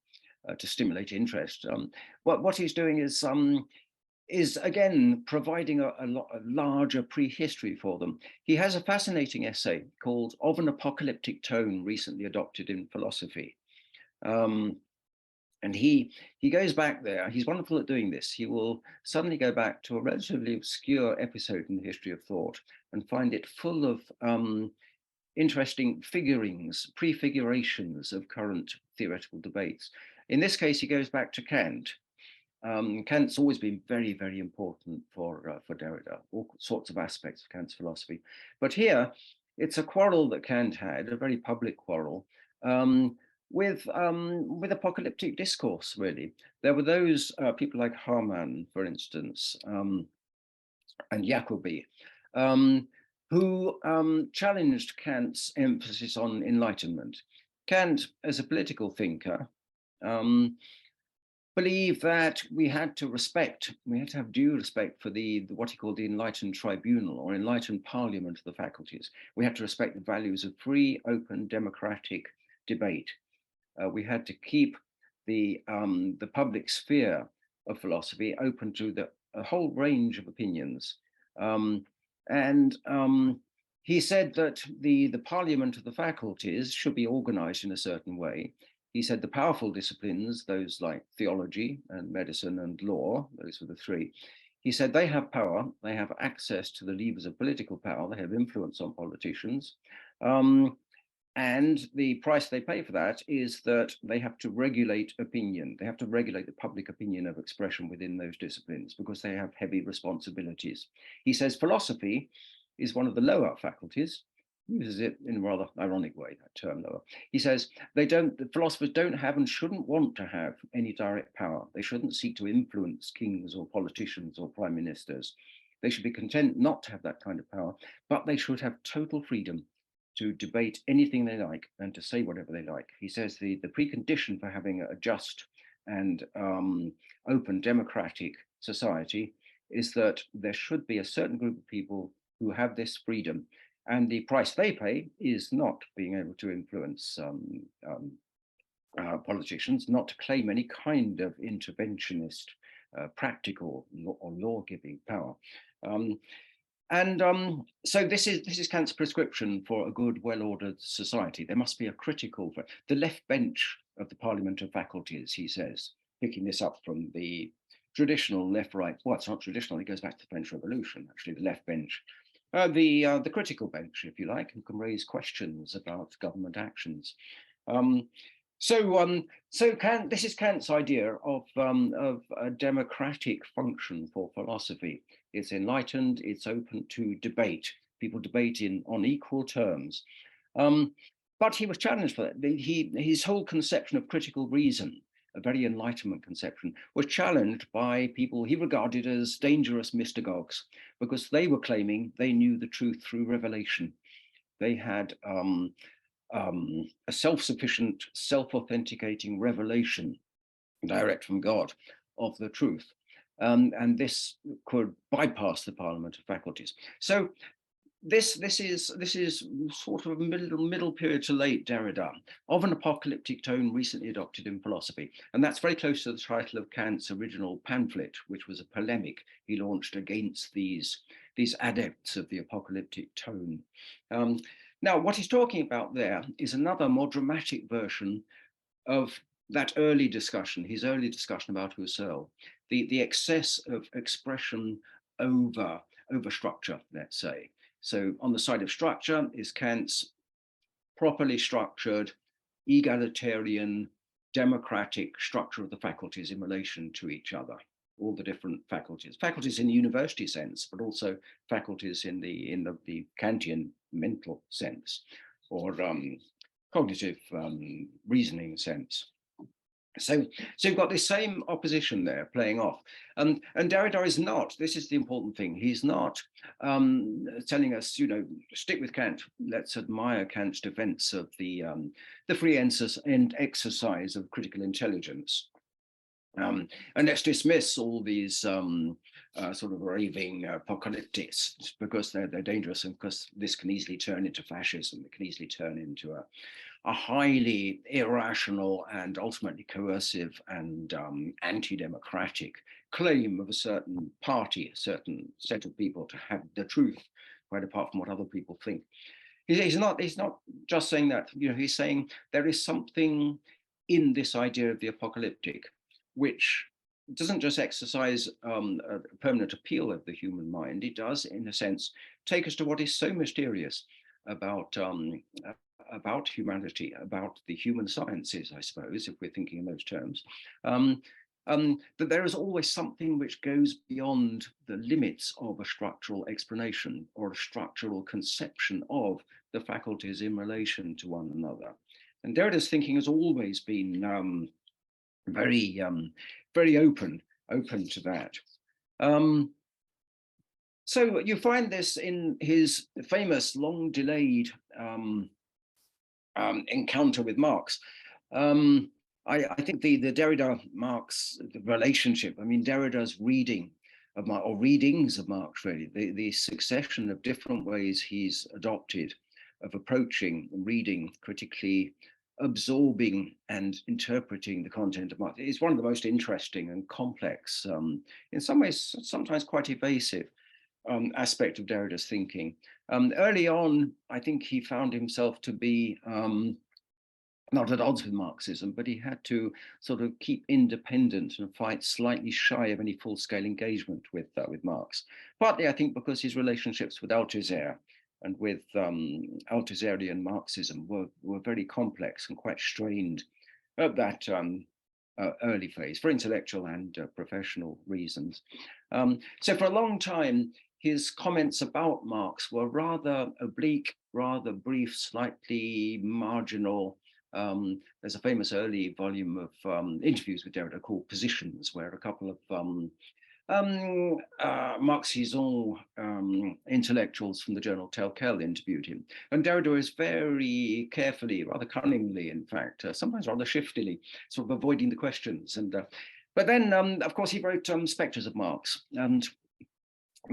stimulate interest. What he's doing is again providing a larger prehistory for them. He has a fascinating essay called "Of an Apocalyptic Tone," recently adopted in philosophy. And he goes back there. He's wonderful at doing this. He will suddenly go back to a relatively obscure episode in the history of thought and find it full of interesting figurings, prefigurations of current theoretical debates. In this case, he goes back to Kant. Kant's always been very, very important for Derrida, all sorts of aspects of Kant's philosophy. But here, it's a quarrel that Kant had, a very public quarrel, with apocalyptic discourse, really. There were those people like Hamann, for instance, and Jacobi, who challenged Kant's emphasis on enlightenment. Kant, as a political thinker, believed that we had to have due respect for what he called the enlightened tribunal or enlightened parliament of the faculties. We had to respect the values of free, open, democratic debate. We had to keep the public sphere of philosophy open to a whole range of opinions. He said that the parliament of the faculties should be organized in a certain way. He said the powerful disciplines, those like theology and medicine and law, those were the three, he said they have power, they have access to the levers of political power, they have influence on politicians. And the price they pay for that is that they have to regulate opinion. They have to regulate the public opinion of expression within those disciplines because they have heavy responsibilities. He says philosophy is one of the lower faculties, uses it in a rather ironic way, that term lower. He says the philosophers don't have and shouldn't want to have any direct power. They shouldn't seek to influence kings or politicians or prime ministers. They should be content not to have that kind of power, but they should have total freedom to debate anything they like and to say whatever they like. He says the precondition for having a just and open democratic society is that there should be a certain group of people who have this freedom, and the price they pay is not being able to influence politicians, not to claim any kind of interventionist, practical or law-giving power. So this is Kant's prescription for a good, well-ordered society. There must be a critical, the left bench of the Parliament of Faculties, he says, picking this up from the traditional left-right, well, it's not traditional, it goes back to the French Revolution, actually, the left bench. The critical bench, if you like, who can raise questions about government actions. So Kant, this is Kant's idea of a democratic function for philosophy. It's enlightened, it's open to debate. People debate on equal terms. But he was challenged for that. His whole conception of critical reason, a very Enlightenment conception, was challenged by people he regarded as dangerous mystagogues, because they were claiming they knew the truth through revelation. They had a self-sufficient, self-authenticating revelation direct from God of the truth. And this could bypass the Parliament of Faculties. So this is sort of a middle period to late Derrida, of an apocalyptic tone recently adopted in philosophy. And that's very close to the title of Kant's original pamphlet, which was a polemic he launched against these adepts of the apocalyptic tone. Now, what he's talking about there is another more dramatic version of that early discussion, his early discussion about Husserl, the excess of expression over structure, let's say. So on the side of structure is Kant's properly structured, egalitarian, democratic structure of the faculties in relation to each other, all the different faculties in the university sense, but also faculties in the Kantian mental sense, or cognitive reasoning sense. So you've got this same opposition there playing off. And Derrida is not, this is the important thing, he's not telling us, stick with Kant, let's admire Kant's defense of the free exercise of critical intelligence. And let's dismiss all these sort of raving apocalyptics because they're dangerous, and because this can easily turn into fascism, it can easily turn into a highly irrational and ultimately coercive and anti-democratic claim of a certain party, a certain set of people to have the truth, quite apart from what other people think. He's not just saying that, he's saying there is something in this idea of the apocalyptic which doesn't just exercise a permanent appeal of the human mind, it does, in a sense, take us to what is so mysterious about humanity, about the human sciences, I suppose, if we're thinking in those terms, that there is always something which goes beyond the limits of a structural explanation or a structural conception of the faculties in relation to one another. And Derrida's thinking has always been very open to that. So you find this in his famous long-delayed encounter with Marx. I think the Derrida-Marx relationship, Derrida's reading of Marx, or readings of Marx, really, the succession of different ways he's adopted of approaching, reading, critically absorbing and interpreting the content of Marx is one of the most interesting and complex, in some ways, sometimes quite evasive aspect of Derrida's thinking. Early on, I think he found himself to be not at odds with Marxism, but he had to sort of keep independent and fight slightly shy of any full-scale engagement with Marx. Partly, I think, because his relationships with Althusser and with Althusserian Marxism were very complex and quite strained at that early phase for intellectual and professional reasons. So for a long time, his comments about Marx were rather oblique, rather brief, slightly marginal. There's a famous early volume of interviews with Derrida called Positions, where a couple of Marxism intellectuals from the journal Tel Quel interviewed him. And Derrida is very carefully, rather cunningly, in fact, sometimes rather shiftily, sort of avoiding the questions. And but then, of course, he wrote Spectres of Marx. And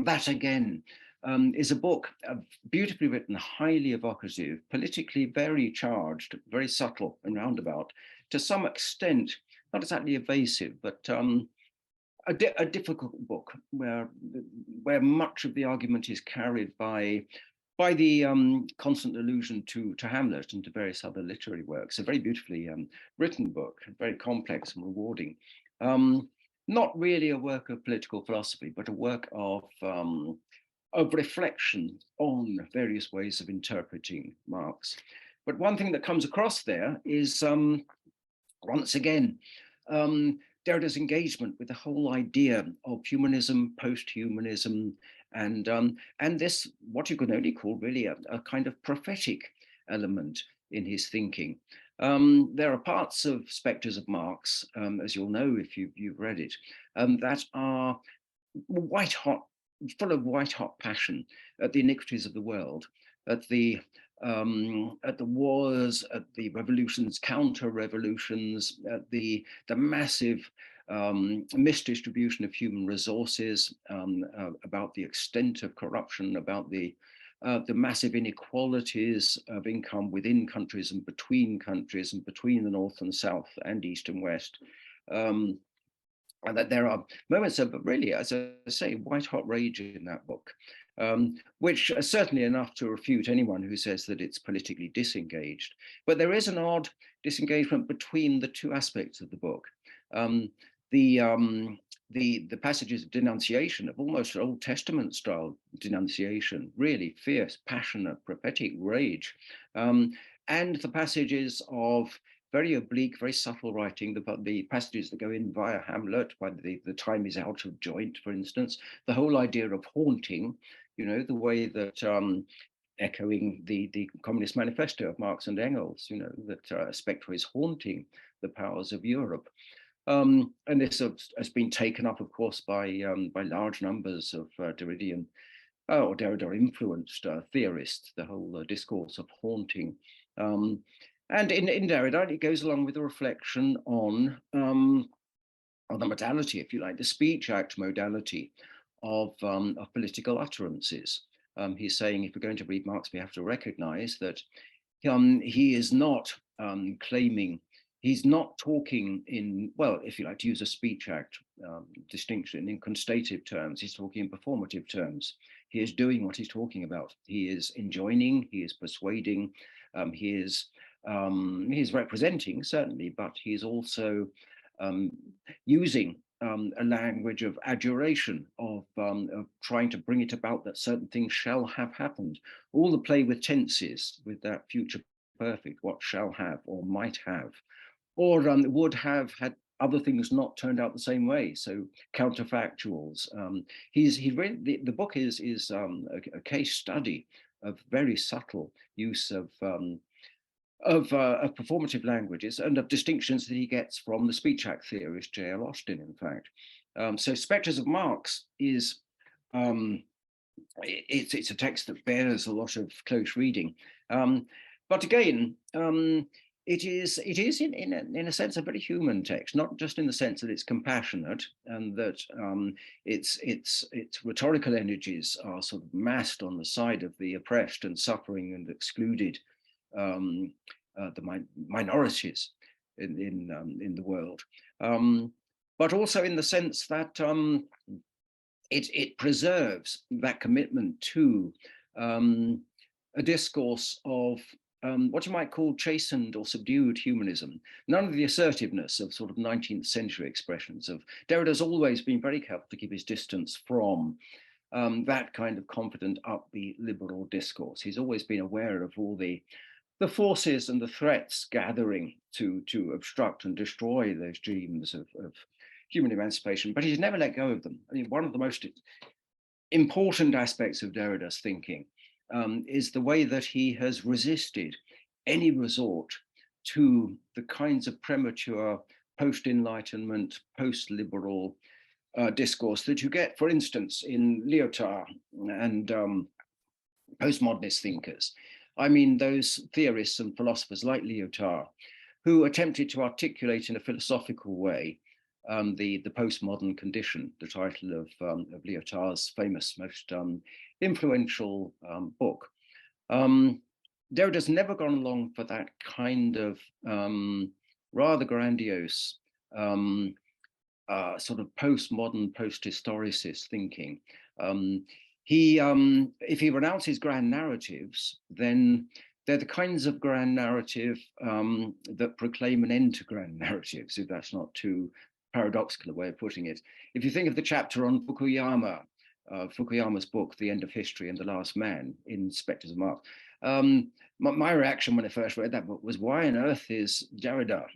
that, again, is a book beautifully written, highly evocative, politically very charged, very subtle and roundabout, to some extent, not exactly evasive, but a difficult book where much of the argument is carried by the constant allusion to Hamlet and to various other literary works. A very beautifully written book, very complex and rewarding. Not really a work of political philosophy, but a work of reflection on various ways of interpreting Marx. But one thing that comes across there is, once again, Derrida's engagement with the whole idea of humanism, post-humanism, and this, what you can only call really a kind of prophetic element in his thinking. There are parts of Spectres of Marx, as you'll know if you've read it, that are white hot, full of white hot passion at the iniquities of the world, at the wars, at the revolutions, counter-revolutions, at the massive misdistribution of human resources, about the extent of corruption, about the massive inequalities of income within countries and between the North and South and East and West. And that there are moments of really, as I say, white hot rage in that book, which are certainly enough to refute anyone who says that it's politically disengaged. But there is an odd disengagement between the two aspects of the book. The passages of denunciation, of almost Old Testament style denunciation, really fierce, passionate, prophetic rage, and the passages of very oblique, very subtle writing, the passages that go in via Hamlet, by the time is out of joint, for instance, the whole idea of haunting, you know, the way that echoing the Communist Manifesto of Marx and Engels, you know, that a spectre is haunting the powers of Europe. And this has been taken up, of course, by large numbers of Derridian or Derrida-influenced theorists, the whole discourse of haunting. And in Derrida, it goes along with a reflection on the modality, if you like, the speech act modality of political utterances. He's saying, if we're going to read Marx, we have to recognize that he is not claiming, he's not talking in, well, if you like to use a speech act distinction, in constative terms. He's talking in performative terms. He is doing what he's talking about. He is enjoining, he is persuading, he is representing, certainly, but he's also using a language of adjuration, of trying to bring it about that certain things shall have happened. All the play with tenses, with that future perfect, what shall have or might have, or would have had other things not turned out the same way. So counterfactuals. He really, the book is a case study of very subtle use of performative languages and of distinctions that he gets from the speech act theorist J.L. Austin, in fact. So Spectres of Marx is, it's a text that bears a lot of close reading. But again, it is in a sense a very human text, not just in the sense that it's compassionate and that its rhetorical energies are sort of massed on the side of the oppressed and suffering and excluded, the minorities in the world, but also in the sense that it preserves that commitment to a discourse of what you might call chastened or subdued humanism. None of the assertiveness of sort of 19th century expressions of Derrida's always been very careful to keep his distance from that kind of confident, upbeat, liberal discourse. He's always been aware of all the forces and the threats gathering to obstruct and destroy those dreams of human emancipation, but he's never let go of them. I mean, one of the most important aspects of Derrida's thinking is the way that he has resisted any resort to the kinds of premature post-Enlightenment, post-liberal discourse that you get, for instance, in Lyotard and postmodernist thinkers. I mean, those theorists and philosophers like Lyotard, who attempted to articulate in a philosophical way the postmodern condition, the title of Lyotard's famous, most influential book. Derrida's never gone along for that kind of rather grandiose sort of postmodern, post-historicist thinking. If he renounces grand narratives, then they're the kinds of grand narrative that proclaim an end to grand narratives, if that's not too paradoxical a way of putting it. If you think of the chapter on Fukuyama, Fukuyama's book, The End of History and the Last Man in Spectres of Mars, my reaction when I first read that book was, why on earth is Derrida,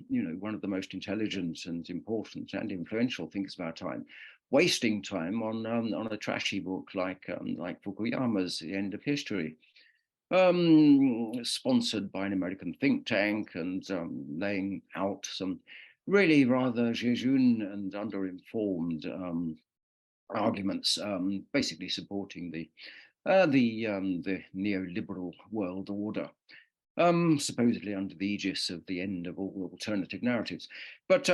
one of the most intelligent and important and influential thinkers of our time, wasting time on a trashy book like Fukuyama's The End of History, sponsored by an American think tank and laying out some really rather jejune and underinformed arguments, basically supporting the neoliberal world order, supposedly under the aegis of the end of all alternative narratives. But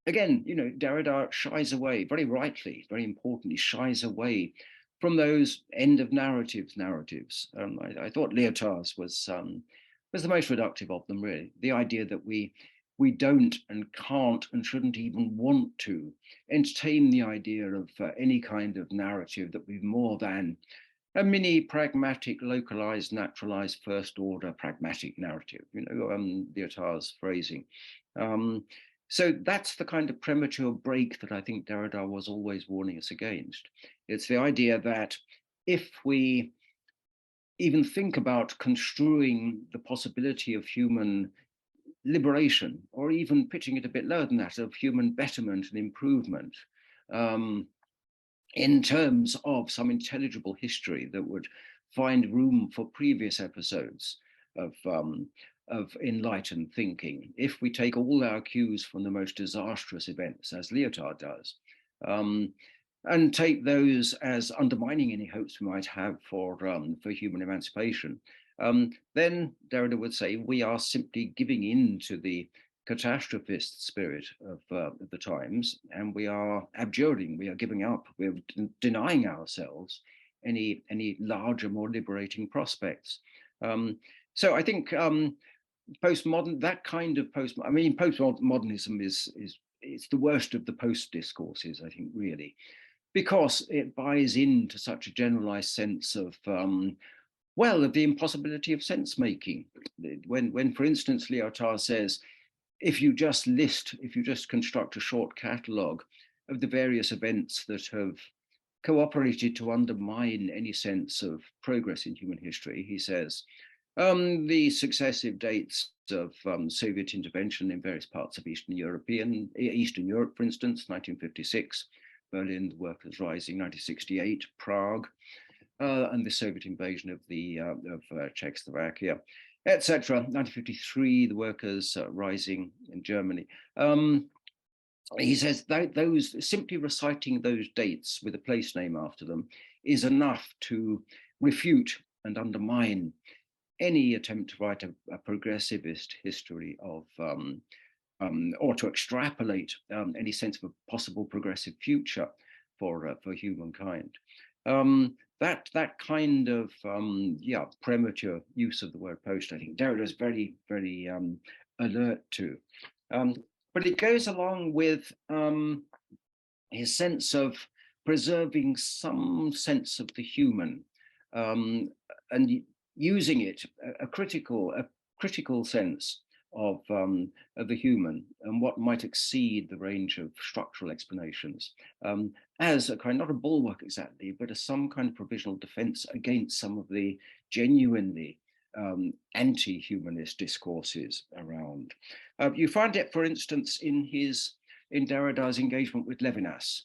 again, Derrida shies away, very rightly, very importantly, shies away from those end of narratives. I thought Lyotard's was the most reductive of them, really. The idea that we don't and can't and shouldn't even want to entertain the idea of any kind of narrative that we've more than a mini pragmatic, localized, naturalized, first order pragmatic narrative, Lyotard's phrasing. So that's the kind of premature break that I think Derrida was always warning us against. It's the idea that if we even think about construing the possibility of human liberation, or even pitching it a bit lower than that, of human betterment and improvement, in terms of some intelligible history that would find room for previous episodes of enlightened thinking, if we take all our cues from the most disastrous events, as Lyotard does, and take those as undermining any hopes we might have for human emancipation, then Derrida would say we are simply giving in to the catastrophist spirit of the times, and we are abjuring, we are giving up, we're denying ourselves any larger, more liberating prospects. So I think postmodern, that kind of postmodernism is the worst of the post discourses, I think, really, because it buys into such a generalized sense of of the impossibility of sense making. When, for instance, Lyotard says, if you just construct a short catalogue of the various events that have cooperated to undermine any sense of progress in human history, he says, the successive dates of Soviet intervention in various parts of Eastern Europe, for instance, 1956, Berlin, the Workers' Rising, 1968, Prague, and the Soviet invasion of Czechoslovakia, etc. 1953, the Workers' Rising in Germany. He says that those, simply reciting those dates with a place name after them is enough to refute and undermine any attempt to write a progressivist history of, or to extrapolate any sense of a possible progressive future for humankind. That kind of premature use of the word post, I think Derrida is very, very alert to. But it goes along with his sense of preserving some sense of the human, and using it, a critical sense of the human and what might exceed the range of structural explanations as a kind, not a bulwark exactly, but as some kind of provisional defense against some of the genuinely anti-humanist discourses around. You find it, for instance, in Derrida's engagement with Levinas.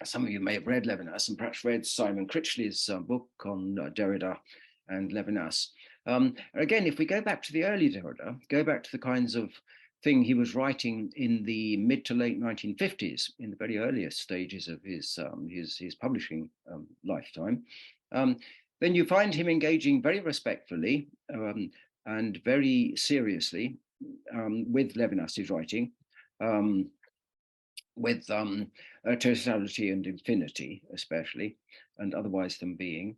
Some of you may have read Levinas and perhaps read Simon Critchley's book on Derrida and Levinas. Again, if we go back to the early Derrida, go back to the kinds of thing he was writing in the mid to late 1950s, in the very earliest stages of his publishing lifetime, then you find him engaging very respectfully and very seriously with Levinas's writing, with totality and infinity, especially, and otherwise than being,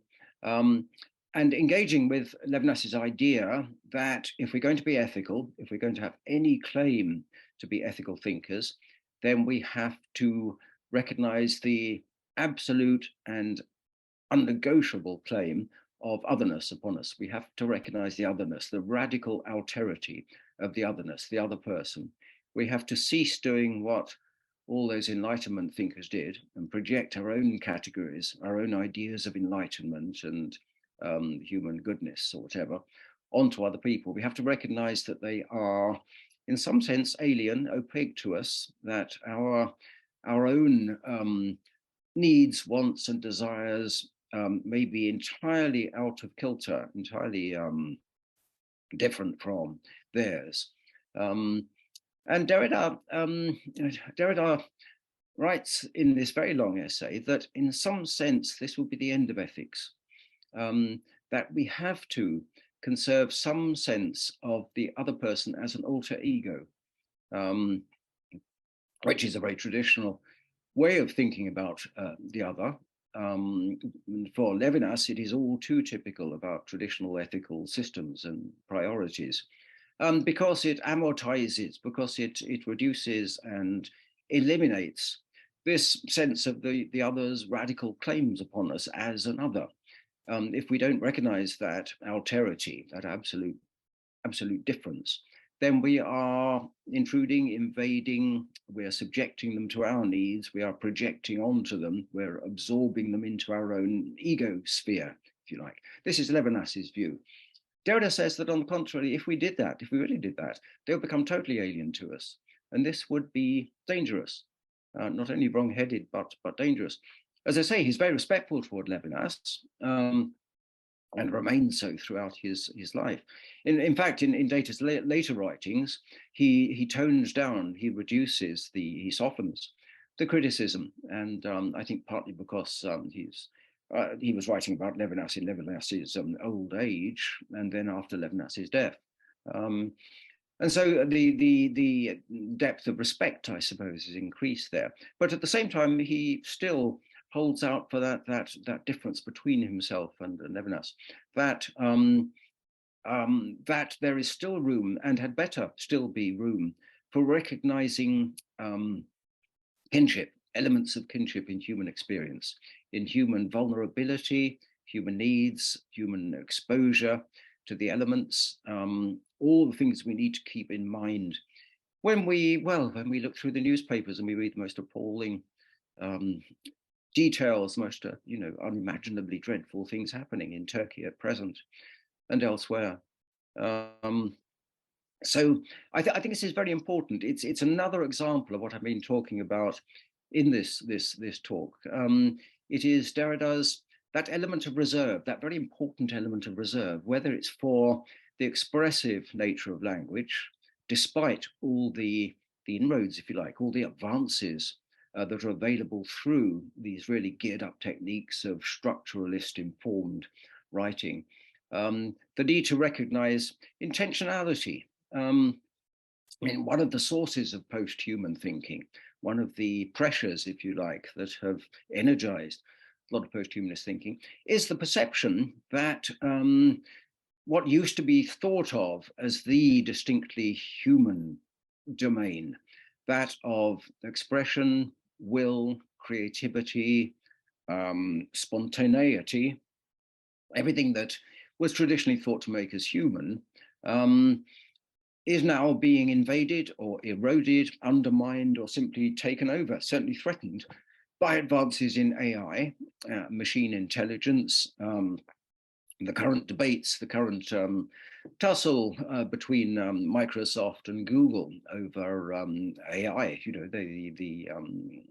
and engaging with Levinas's idea that if we're going to be ethical, if we're going to have any claim to be ethical thinkers, then we have to recognize the absolute and unnegotiable claim of otherness upon us. We have to recognize the otherness, the radical alterity of the otherness, the other person. We have to cease doing what all those Enlightenment thinkers did and project our own categories, our own ideas of enlightenment and human goodness or whatever onto other people. We have to recognize that they are, in some sense, alien, opaque to us, that our own needs, wants, and desires may be entirely out of kilter, entirely different from theirs. And Derrida writes in this very long essay that in some sense this will be the end of ethics, that we have to conserve some sense of the other person as an alter ego, which is a very traditional way of thinking about the other. For Levinas, it is all too typical about traditional ethical systems and priorities. Because it amortizes, because it reduces and eliminates this sense of the other's radical claims upon us as another. If we don't recognize that alterity, that absolute difference, then we are intruding, invading, we are subjecting them to our needs, we are projecting onto them, we're absorbing them into our own ego sphere, if you like. This is Levinas's view. Derrida says that, on the contrary, if we did that, if we really did that, they would become totally alien to us. And this would be dangerous, not only wrong-headed, but dangerous. As I say, he's very respectful toward Levinas and remains so throughout his life. In fact, in Data's later writings, he tones down, he reduces, he softens the criticism. And I think partly because he was writing about Levinas in Levinas's old age, and then after Levinas's death. And so the depth of respect, I suppose, is increased there. But at the same time, he still holds out for that difference between himself and Levinas, that there is still room, and had better still be room, for recognizing kinship, elements of kinship in human experience, in human vulnerability, human needs, human exposure to the elements, all the things we need to keep in mind when we look through the newspapers and we read the most appalling details, most unimaginably dreadful things happening in Turkey at present and elsewhere. So I think this is very important. It's another example of what I've been talking about in this talk. It is Derrida's, that element of reserve, that very important element of reserve, whether it's for the expressive nature of language, despite all the inroads, if you like, all the advances that are available through these really geared up techniques of structuralist informed writing, the need to recognize intentionality. One of the sources of post-human thinking, one of the pressures, if you like, that have energized a lot of post-humanist thinking, is the perception that what used to be thought of as the distinctly human domain, that of expression, will, creativity, spontaneity, everything that was traditionally thought to make us human, is now being invaded or eroded, undermined, or simply taken over, certainly threatened by advances in AI, machine intelligence, the current debates, the current tussle between Microsoft and Google over AI, the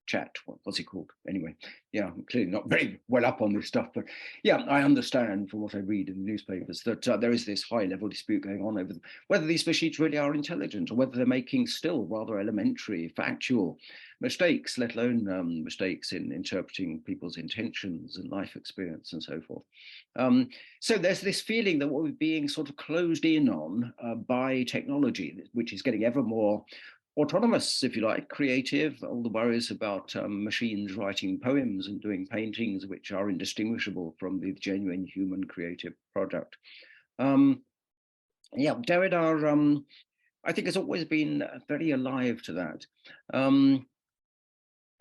chat, what's it called? Anyway, yeah, I'm clearly not very well up on this stuff, but yeah, I understand from what I read in the newspapers that there is this high level dispute going on over whether these machines really are intelligent or whether they're making still rather elementary, factual mistakes, let alone mistakes in interpreting people's intentions and life experience and so forth. So there's this feeling that we're being sort of closed in on by technology, which is getting ever more autonomous, if you like, creative, all the worries about machines writing poems and doing paintings which are indistinguishable from the genuine human creative product. Yeah, Derrida, I think, has always been very alive to that.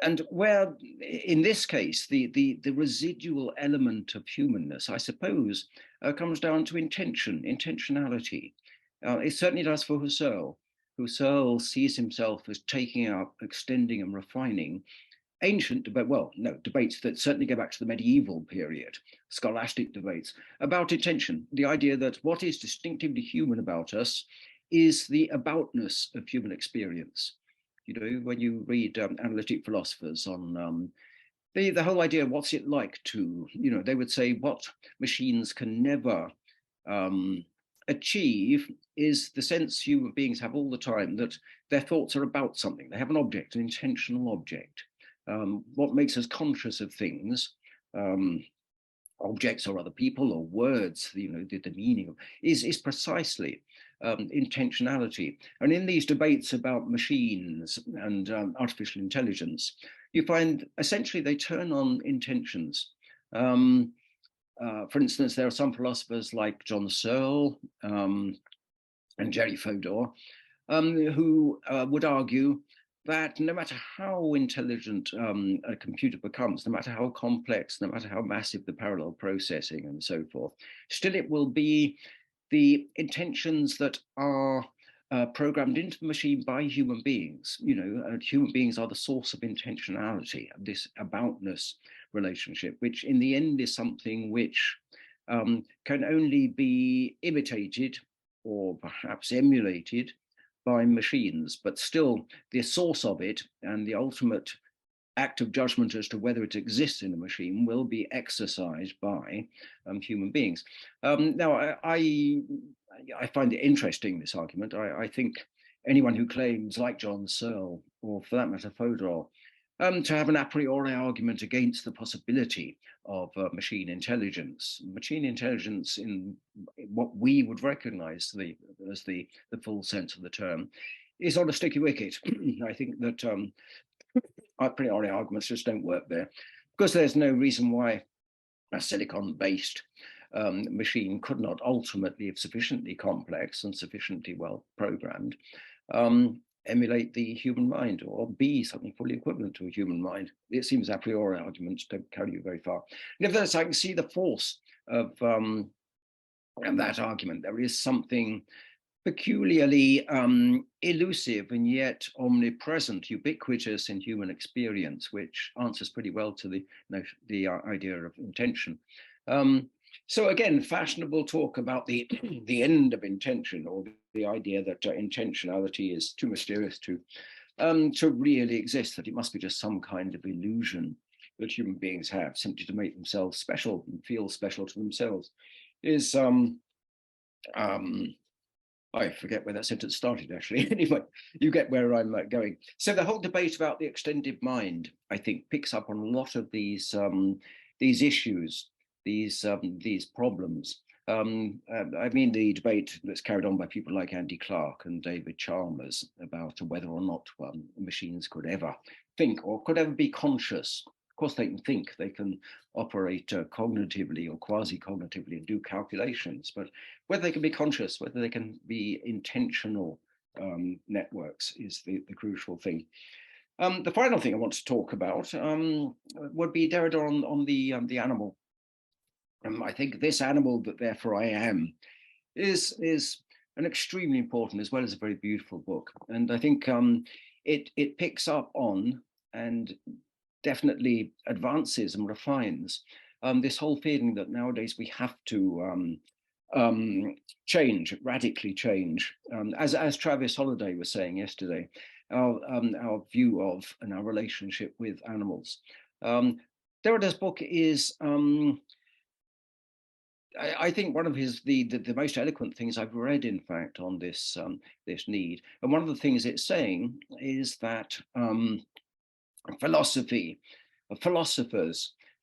And where, in this case, the residual element of humanness, I suppose, comes down to intentionality. It certainly does for Husserl. Husserl sees himself as taking up, extending, and refining ancient debates that certainly go back to the medieval period, scholastic debates about intention, the idea that what is distinctively human about us is the aboutness of human experience. When you read analytic philosophers on the whole idea, what's it like to, they would say what machines can never achieve is the sense human beings have all the time that their thoughts are about something. They have an object, an intentional object. What makes us conscious of things, objects or other people or words, the meaning of, is precisely intentionality. And in these debates about machines and artificial intelligence, you find essentially they turn on intentions. For instance, there are some philosophers like John Searle and Jerry Fodor who would argue that no matter how intelligent a computer becomes, no matter how complex, no matter how massive the parallel processing and so forth, still it will be the intentions that are programmed into the machine by human beings. Human beings are the source of intentionality, of this aboutness relationship, which in the end is something which can only be imitated or perhaps emulated by machines, but still the source of it and the ultimate act of judgment as to whether it exists in a machine will be exercised by human beings. Now, I find it interesting, this argument. I think anyone who claims, like John Searle, or for that matter, Fodor, to have an a priori argument against the possibility of machine intelligence in what we would recognize as the full sense of the term, is on a sticky wicket. I think that a priori arguments just don't work there, because there's no reason why a silicon-based machine could not ultimately, if sufficiently complex and sufficiently well programmed, emulate the human mind or be something fully equivalent to a human mind. It seems a priori arguments don't carry you very far. Nevertheless, I can see the force of that argument. There is something peculiarly elusive and yet omnipresent, ubiquitous in human experience, which answers pretty well to the idea of intention. So again, fashionable talk about the end of intention, or the idea that intentionality is too mysterious to really exist, that it must be just some kind of illusion that human beings have simply to make themselves special and feel special to themselves, is I forget where that sentence started, actually. Anyway, you get where I'm going. So the whole debate about the extended mind, I think, picks up on a lot of these issues, these problems. I mean, the debate that's carried on by people like Andy Clark and David Chalmers about whether or not machines could ever think or could ever be conscious. Of course, they can think, they can operate cognitively or quasi-cognitively and do calculations, but whether they can be conscious, whether they can be intentional networks is the crucial thing. The final thing I want to talk about would be Derrida on the animal. I think this animal that therefore I am is an extremely important as well as a very beautiful book. And I think it picks up on and definitely advances and refines this whole feeling that nowadays we have to change, radically change. As Travis Holliday was saying yesterday, our view of and our relationship with animals. Derrida's book is, I think, one of the most eloquent things I've read, in fact, on this this need. And one of the things it's saying is that philosophers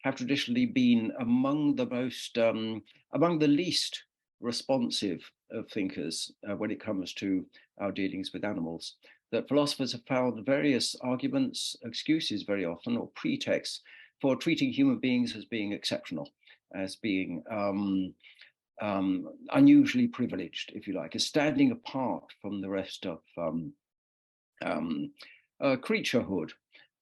have traditionally been among the least responsive of thinkers when it comes to our dealings with animals. That philosophers have found various arguments, excuses very often, or pretexts for treating human beings as being exceptional, as being unusually privileged, if you like, as standing apart from the rest of creaturehood.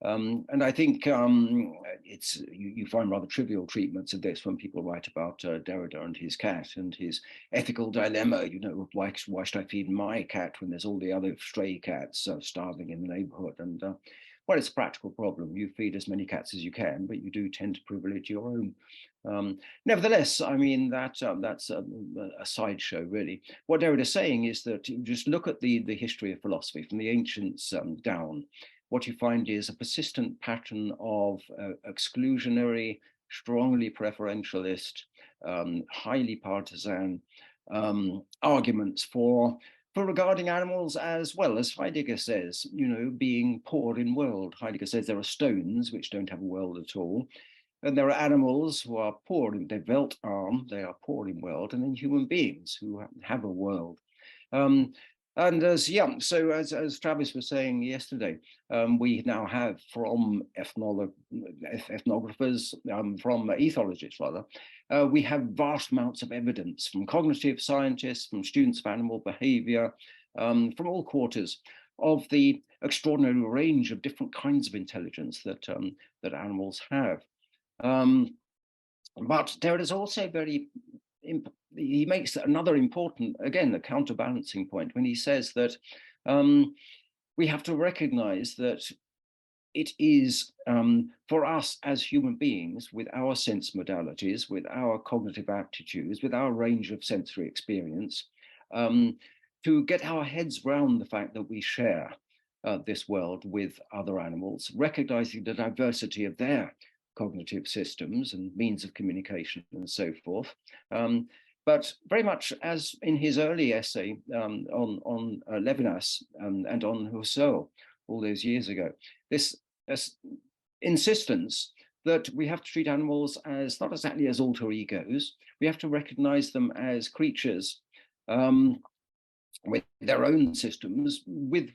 And I think you find rather trivial treatments of this when people write about Derrida and his cat and his ethical dilemma. You know, why should I feed my cat when there's all the other stray cats starving in the neighborhood? And well, it's a practical problem. You feed as many cats as you can, but you do tend to privilege your own. Nevertheless, I mean, that's a sideshow, really. What Derrida is saying is that you just look at the history of philosophy from the ancients down. What you find is a persistent pattern of exclusionary, strongly preferentialist, highly partisan arguments for regarding animals, as well as Heidegger says, you know, being poor in world. Heidegger says there are stones which don't have a world at all, and there are animals who are poor in their Weltarm, they are poor in world, and then human beings who have a world. And as Travis was saying yesterday, we now have from ethnographers, from ethologists rather, we have vast amounts of evidence from cognitive scientists, from students of animal behavior, from all quarters, of the extraordinary range of different kinds of intelligence that that animals have. But there is also he makes another important, again, a counterbalancing point when he says that we have to recognize that it is for us as human beings, with our sense modalities, with our cognitive aptitudes, with our range of sensory experience, to get our heads round the fact that we share this world with other animals, recognizing the diversity of their cognitive systems and means of communication and so forth. But very much as in his early essay on Levinas and on Husserl all those years ago, this insistence that we have to treat animals as not exactly as alter egos, we have to recognize them as creatures with their own systems, with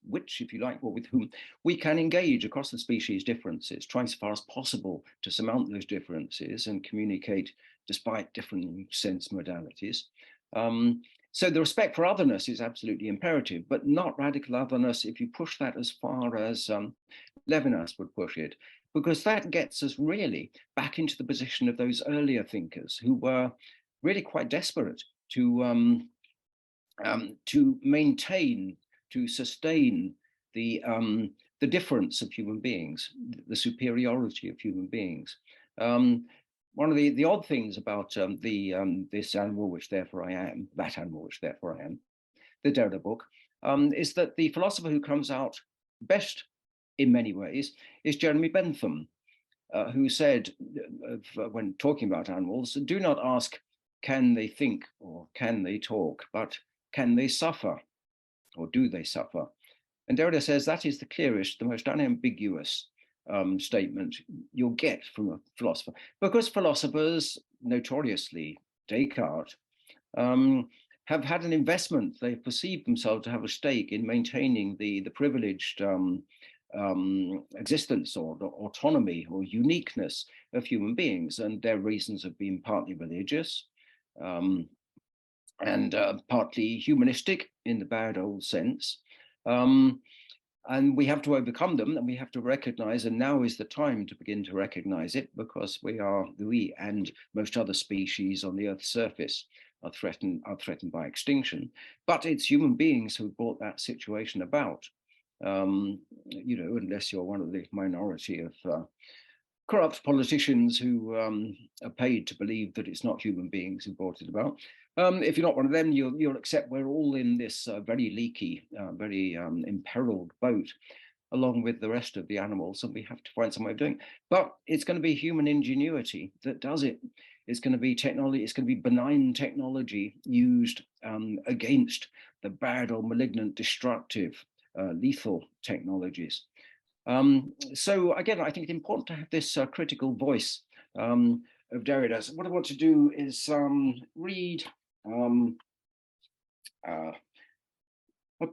which, if you like, or with whom we can engage across the species differences, trying as far as possible to surmount those differences and communicate despite different sense modalities. So the respect for otherness is absolutely imperative, but not radical otherness if you push that as far as Levinas would push it, because that gets us really back into the position of those earlier thinkers who were really quite desperate to maintain, to sustain the difference of human beings, the superiority of human beings. One of the odd things about this animal, which therefore I am, that animal, which therefore I am, the Derrida book, is that the philosopher who comes out best in many ways is Jeremy Bentham, who said, when talking about animals, do not ask, can they think or can they talk, but can they suffer or do they suffer? And Derrida says that is the clearest, the most unambiguous statement you'll get from a philosopher, because philosophers, notoriously Descartes, have had an investment. They've perceived themselves to have a stake in maintaining the privileged existence or the autonomy or uniqueness of human beings, and their reasons have been partly religious and partly humanistic in the bad old sense. And we have to overcome them, and we have to recognize, and now is the time to begin to recognize it, because we and most other species on the Earth's surface are threatened by extinction. But it's human beings who brought that situation about. Unless you're one of the minority of corrupt politicians who are paid to believe that it's not human beings who brought it about. If you're not one of them, you'll accept we're all in this very leaky, very imperiled boat, along with the rest of the animals, and we have to find some way of doing it. But it's going to be human ingenuity that does it. It's going to be technology, it's going to be benign technology used against the bad or malignant, destructive, lethal technologies. So again, I think it's important to have this critical voice of Derrida's. What I want to do is read a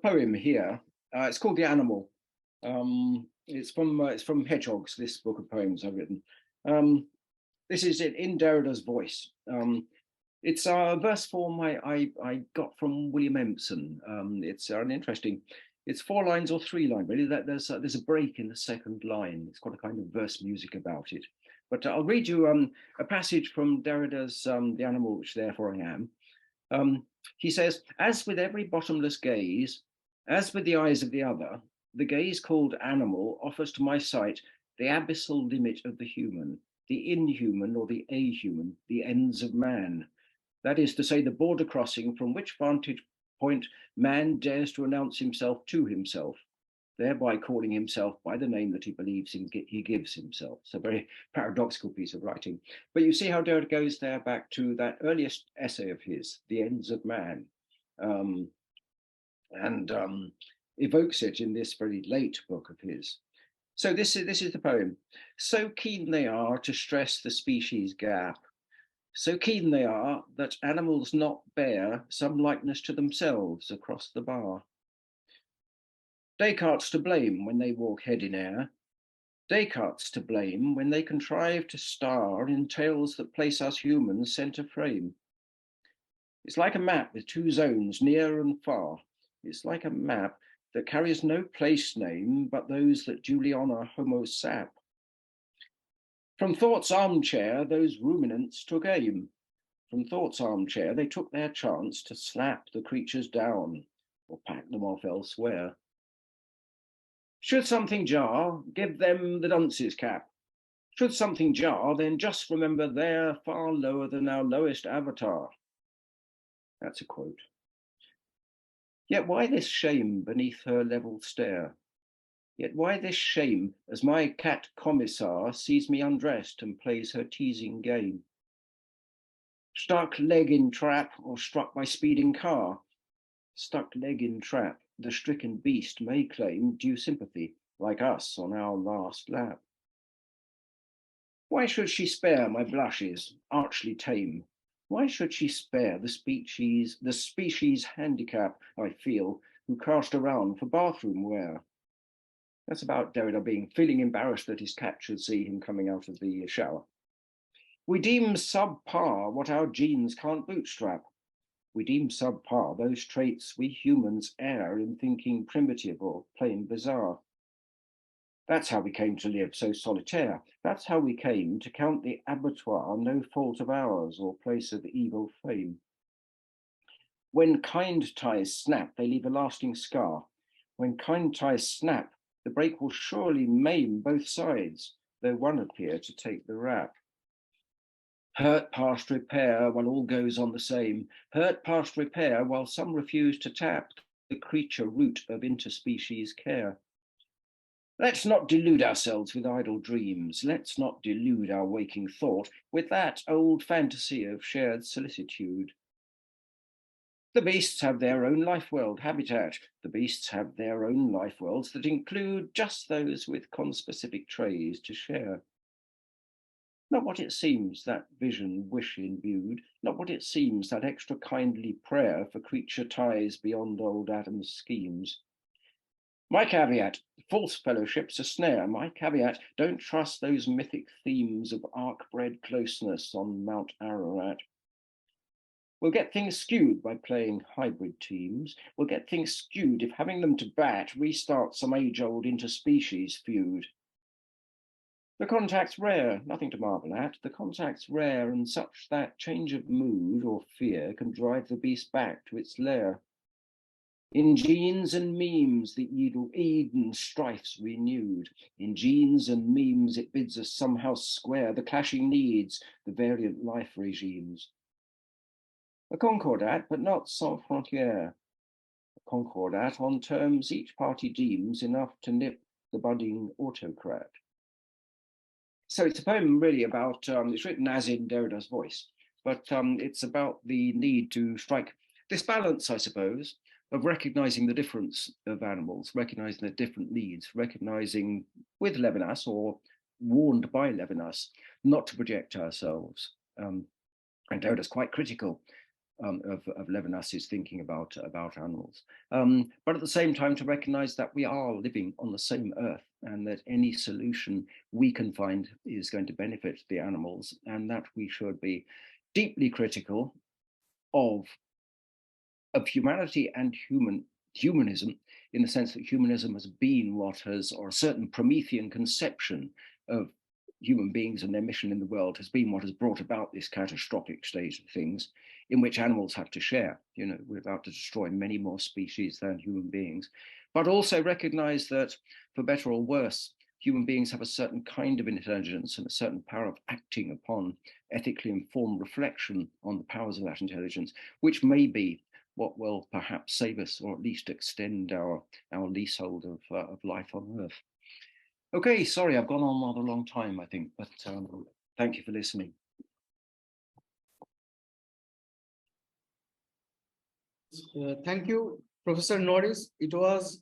poem here. It's called The Animal. It's from Hedgehogs, this book of poems I've written. This is it in Derrida's voice. It's a verse form I got from William Empson. It's an interesting. It's 4 lines or 3 lines, really. There's a break in the second line. It's got a kind of verse music about it. But I'll read you a passage from Derrida's The Animal, which therefore I am. He says, as with every bottomless gaze, as with the eyes of the other, the gaze called animal offers to my sight the abyssal limit of the human, the inhuman or the ahuman, the ends of man. That is to say, the border crossing from which vantage point man dares to announce himself to himself, thereby calling himself by the name that he believes he gives himself. It's a very paradoxical piece of writing. But you see how Derrida goes there back to that earliest essay of his, The Ends of Man, and evokes it in this very late book of his. So this is the poem. So keen they are to stress the species gap, so keen they are that animals not bear some likeness to themselves across the bar. Descartes to blame when they walk head in air, Descartes to blame when they contrive to star in tales that place us humans centre frame. It's like a map with 2 zones, near and far. It's like a map that carries no place name but those that duly honour Homo sap. From thought's armchair, those ruminants took aim. From thought's armchair, they took their chance to slap the creatures down or pack them off elsewhere. Should something jar, give them the dunce's cap. Should something jar, then just remember they're far lower than our lowest avatar. That's a quote. Yet why this shame beneath her level stare? Yet why this shame as my cat commissar sees me undressed and plays her teasing game? Stuck leg in trap or struck by speeding car? Stuck leg in trap, the stricken beast may claim due sympathy, like us on our last lap. Why should she spare my blushes, archly tame? Why should she spare the species handicap I feel, who cast around for bathroom wear? That's about Derrida feeling embarrassed that his cat should see him coming out of the shower. We deem subpar what our genes can't bootstrap. We deem subpar those traits we humans err in thinking primitive or plain bizarre. That's how we came to live so solitaire. That's how we came to count the abattoir no fault of ours or place of evil fame. When kind ties snap, they leave a lasting scar. When kind ties snap, the break will surely maim both sides, though one appear to take the rap. Hurt past repair while all goes on the same. Hurt past repair while some refuse to tap the creature root of interspecies care. Let's not delude ourselves with idle dreams. Let's not delude our waking thought with that old fantasy of shared solicitude. The beasts have their own life world habitat. The beasts have their own life worlds that include just those with conspecific trays to share. Not what it seems that vision wish imbued, not what it seems that extra kindly prayer for creature ties beyond old Adam's schemes. My caveat, false fellowship's a snare. My caveat, don't trust those mythic themes of arc-bred closeness on Mount Ararat. We'll get things skewed by playing hybrid teams. We'll get things skewed if having them to bat restarts some age-old interspecies feud. The contact's rare, nothing to marvel at. The contact's rare and such that change of mood or fear can drive the beast back to its lair. In genes and memes, the Eden strife's renewed. In genes and memes, it bids us somehow square the clashing needs, the variant life regimes. A concordat, but not sans frontière. A concordat on terms each party deems enough to nip the budding autocrat. So it's a poem really about, it's written as in Derrida's voice, but it's about the need to strike this balance, I suppose, of recognizing the difference of animals, recognizing their different needs, recognizing with Levinas or warned by Levinas not to project ourselves. And Derrida's quite critical of Levinas's thinking about animals, but at the same time to recognize that we are living on the same earth and that any solution we can find is going to benefit the animals, and that we should be deeply critical of humanity and humanism, in the sense that humanism has been what has, or a certain Promethean conception of human beings and their mission in the world has been what has brought about this catastrophic state of things in which animals have to share. You know, we're about to destroy many more species than human beings, but also recognize that for better or worse, human beings have a certain kind of intelligence and a certain power of acting upon ethically informed reflection on the powers of that intelligence, which may be what will perhaps save us, or at least extend our leasehold of life on Earth. Okay, sorry, I've gone on rather a long time, I think, but thank you for listening. Thank you, Professor Norris. It was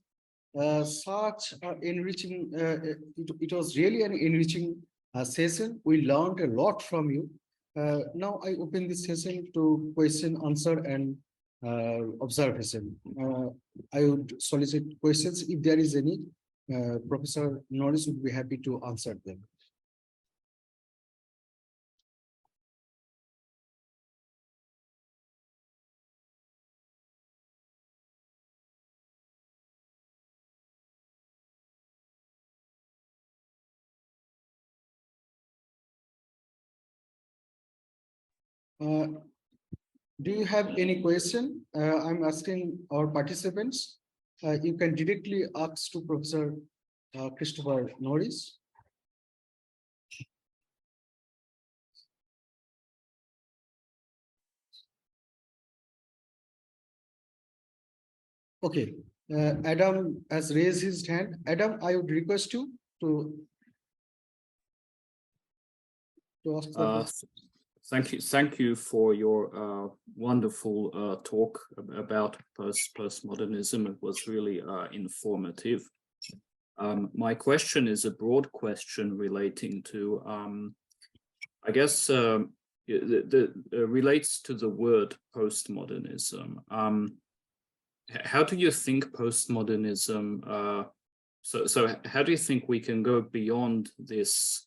such an enriching, it was really an enriching session. We learned a lot from you. Now I open this session to question, answer, and observation. I would solicit questions if there is any. Professor Norris would be happy to answer them. Do you have any question? I'm asking our participants. You can directly ask to Professor Christopher Norris. Okay, Adam has raised his hand. Adam, I would request you to ask the question. Thank you for your wonderful talk about postmodernism. It was really informative. My question is a broad question relating to, I guess, relates to the word postmodernism. How do you think postmodernism? So how do you think we can go beyond this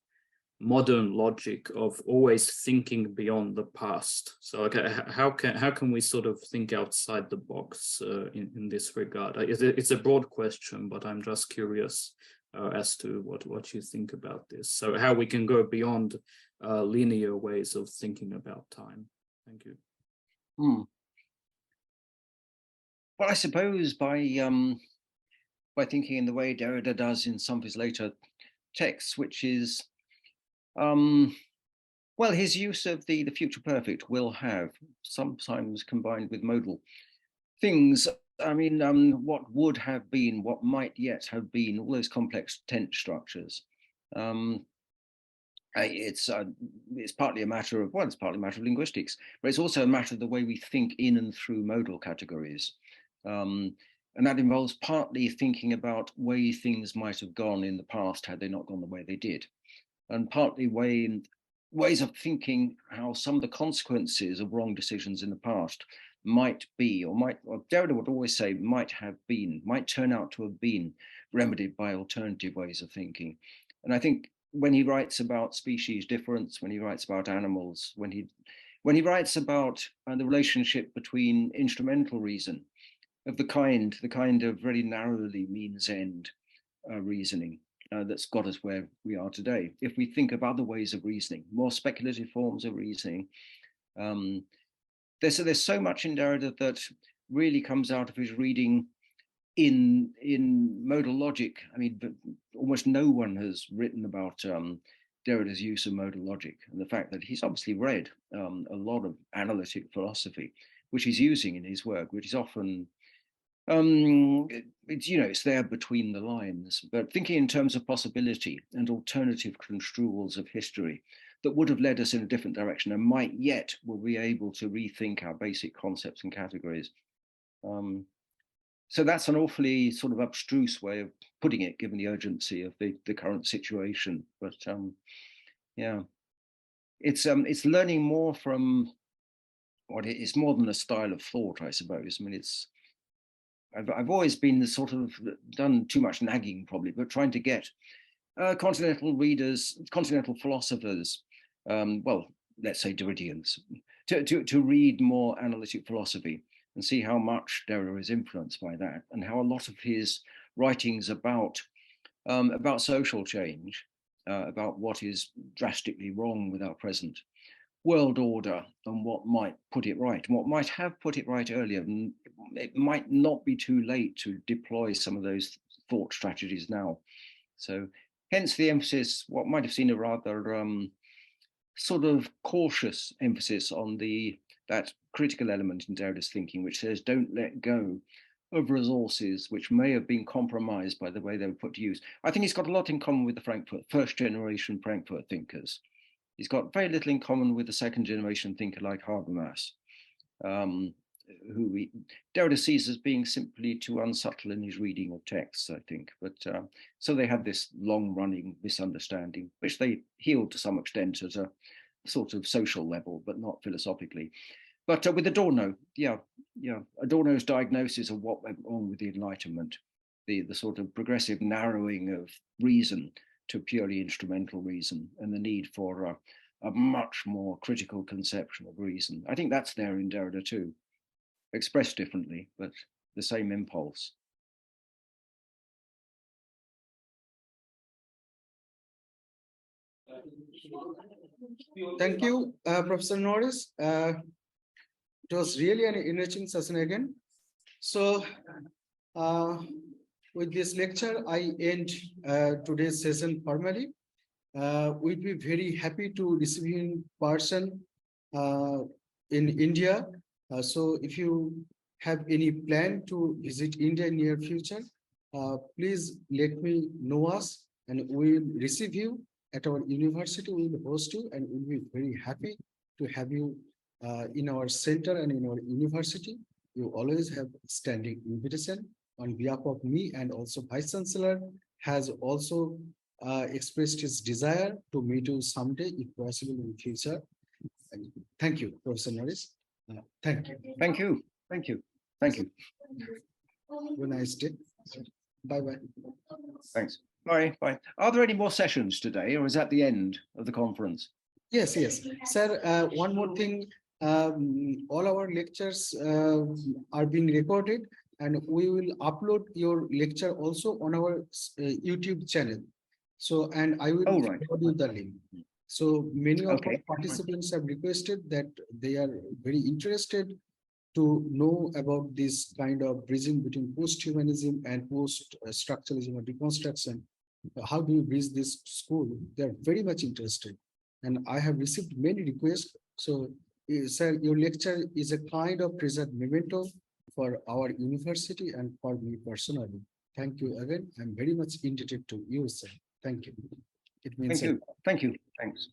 modern logic of always thinking beyond the past? So how can we sort of think outside the box in this regard? It's a broad question, but I'm just curious as to what you think about this. So how we can go beyond linear ways of thinking about time. Thank you. Well, I suppose by thinking in the way Derrida does in some of his later texts, which is well, his use of the future perfect will have, sometimes combined with modal things. I mean, what would have been, what might yet have been, all those complex tense structures. It's partly a matter of, well, it's partly a matter of linguistics, but it's also a matter of the way we think in and through modal categories. And that involves partly thinking about way things might have gone in the past had they not gone the way they did. And partly ways of thinking how some of the consequences of wrong decisions in the past might be, or Derrida would always say, might turn out to have been remedied by alternative ways of thinking. And I think when he writes about species difference, when he writes about animals, when he writes about the relationship between instrumental reason of the kind of very narrowly means end reasoning, that's got us where we are today. If we think of other ways of reasoning, more speculative forms of reasoning, there's so much in Derrida that really comes out of his reading in modal logic. I mean, but almost no one has written about Derrida's use of modal logic, and the fact that he's obviously read a lot of analytic philosophy, which he's using in his work, which is often it's there between the lines, but thinking in terms of possibility and alternative construals of history that would have led us in a different direction and might yet will be able to rethink our basic concepts and categories. So that's an awfully sort of abstruse way of putting it, given the urgency of the current situation. But yeah, it's learning more from what it is, more than a style of thought, I suppose. I mean, I've always been the sort of done too much nagging probably, but trying to get continental readers, continental philosophers, well, let's say Derridians, to read more analytic philosophy and see how much Derrida is influenced by that, and how a lot of his writings about social change, about what is drastically wrong with our present world order and what might put it right, and what might have put it right earlier. And it might not be too late to deploy some of those thought strategies now. So hence the emphasis, what might have seen a rather sort of cautious emphasis on that critical element in Derrida's thinking, which says don't let go of resources which may have been compromised by the way they were put to use. I think he's got a lot in common with the first generation Frankfurt thinkers. He's got very little in common with the second generation thinker like Habermas, who Derrida sees as being simply too unsubtle in his reading of texts, I think. But so they have this long-running misunderstanding, which they healed to some extent at a sort of social level, but not philosophically. But with Adorno, Adorno's diagnosis of what went wrong with the Enlightenment, the sort of progressive narrowing of reason to purely instrumental reason, and the need for a much more critical conception of reason. I think that's there in Derrida too, expressed differently, but the same impulse. Thank you, Professor Norris. It was really an enriching session again. So with this lecture, I end today's session formally. We'd be very happy to receive you in person in India. So if you have any plan to visit India in near future, please let me know us, and we will receive you at our university. We will host you, and we'll be very happy to have you in our center and in our university. You always have standing invitation. On behalf of me, and also Vice Chancellor has also expressed his desire to meet you someday, if possible, in future. And thank you, Professor Norris. Thank you. Thank you. Thank you. Thank you. Have a nice day. Bye-bye. Thanks. Bye. Bye. Are there any more sessions today, or is that the end of the conference? Yes, sir. One more thing. All our lectures are being recorded, and we will upload your lecture also on our YouTube channel. So, and I will forward you the link. So many of our participants have requested that they are very interested to know about this kind of bridging between post-humanism and post-structuralism or deconstruction. How do you bridge this school? They are very much interested. And I have received many requests. So, sir, your lecture is a kind of treasured memento for our university and for me personally. Thank you again. I'm very much indebted to you, sir. Thank you. It means Thank you. Thank you. Thanks.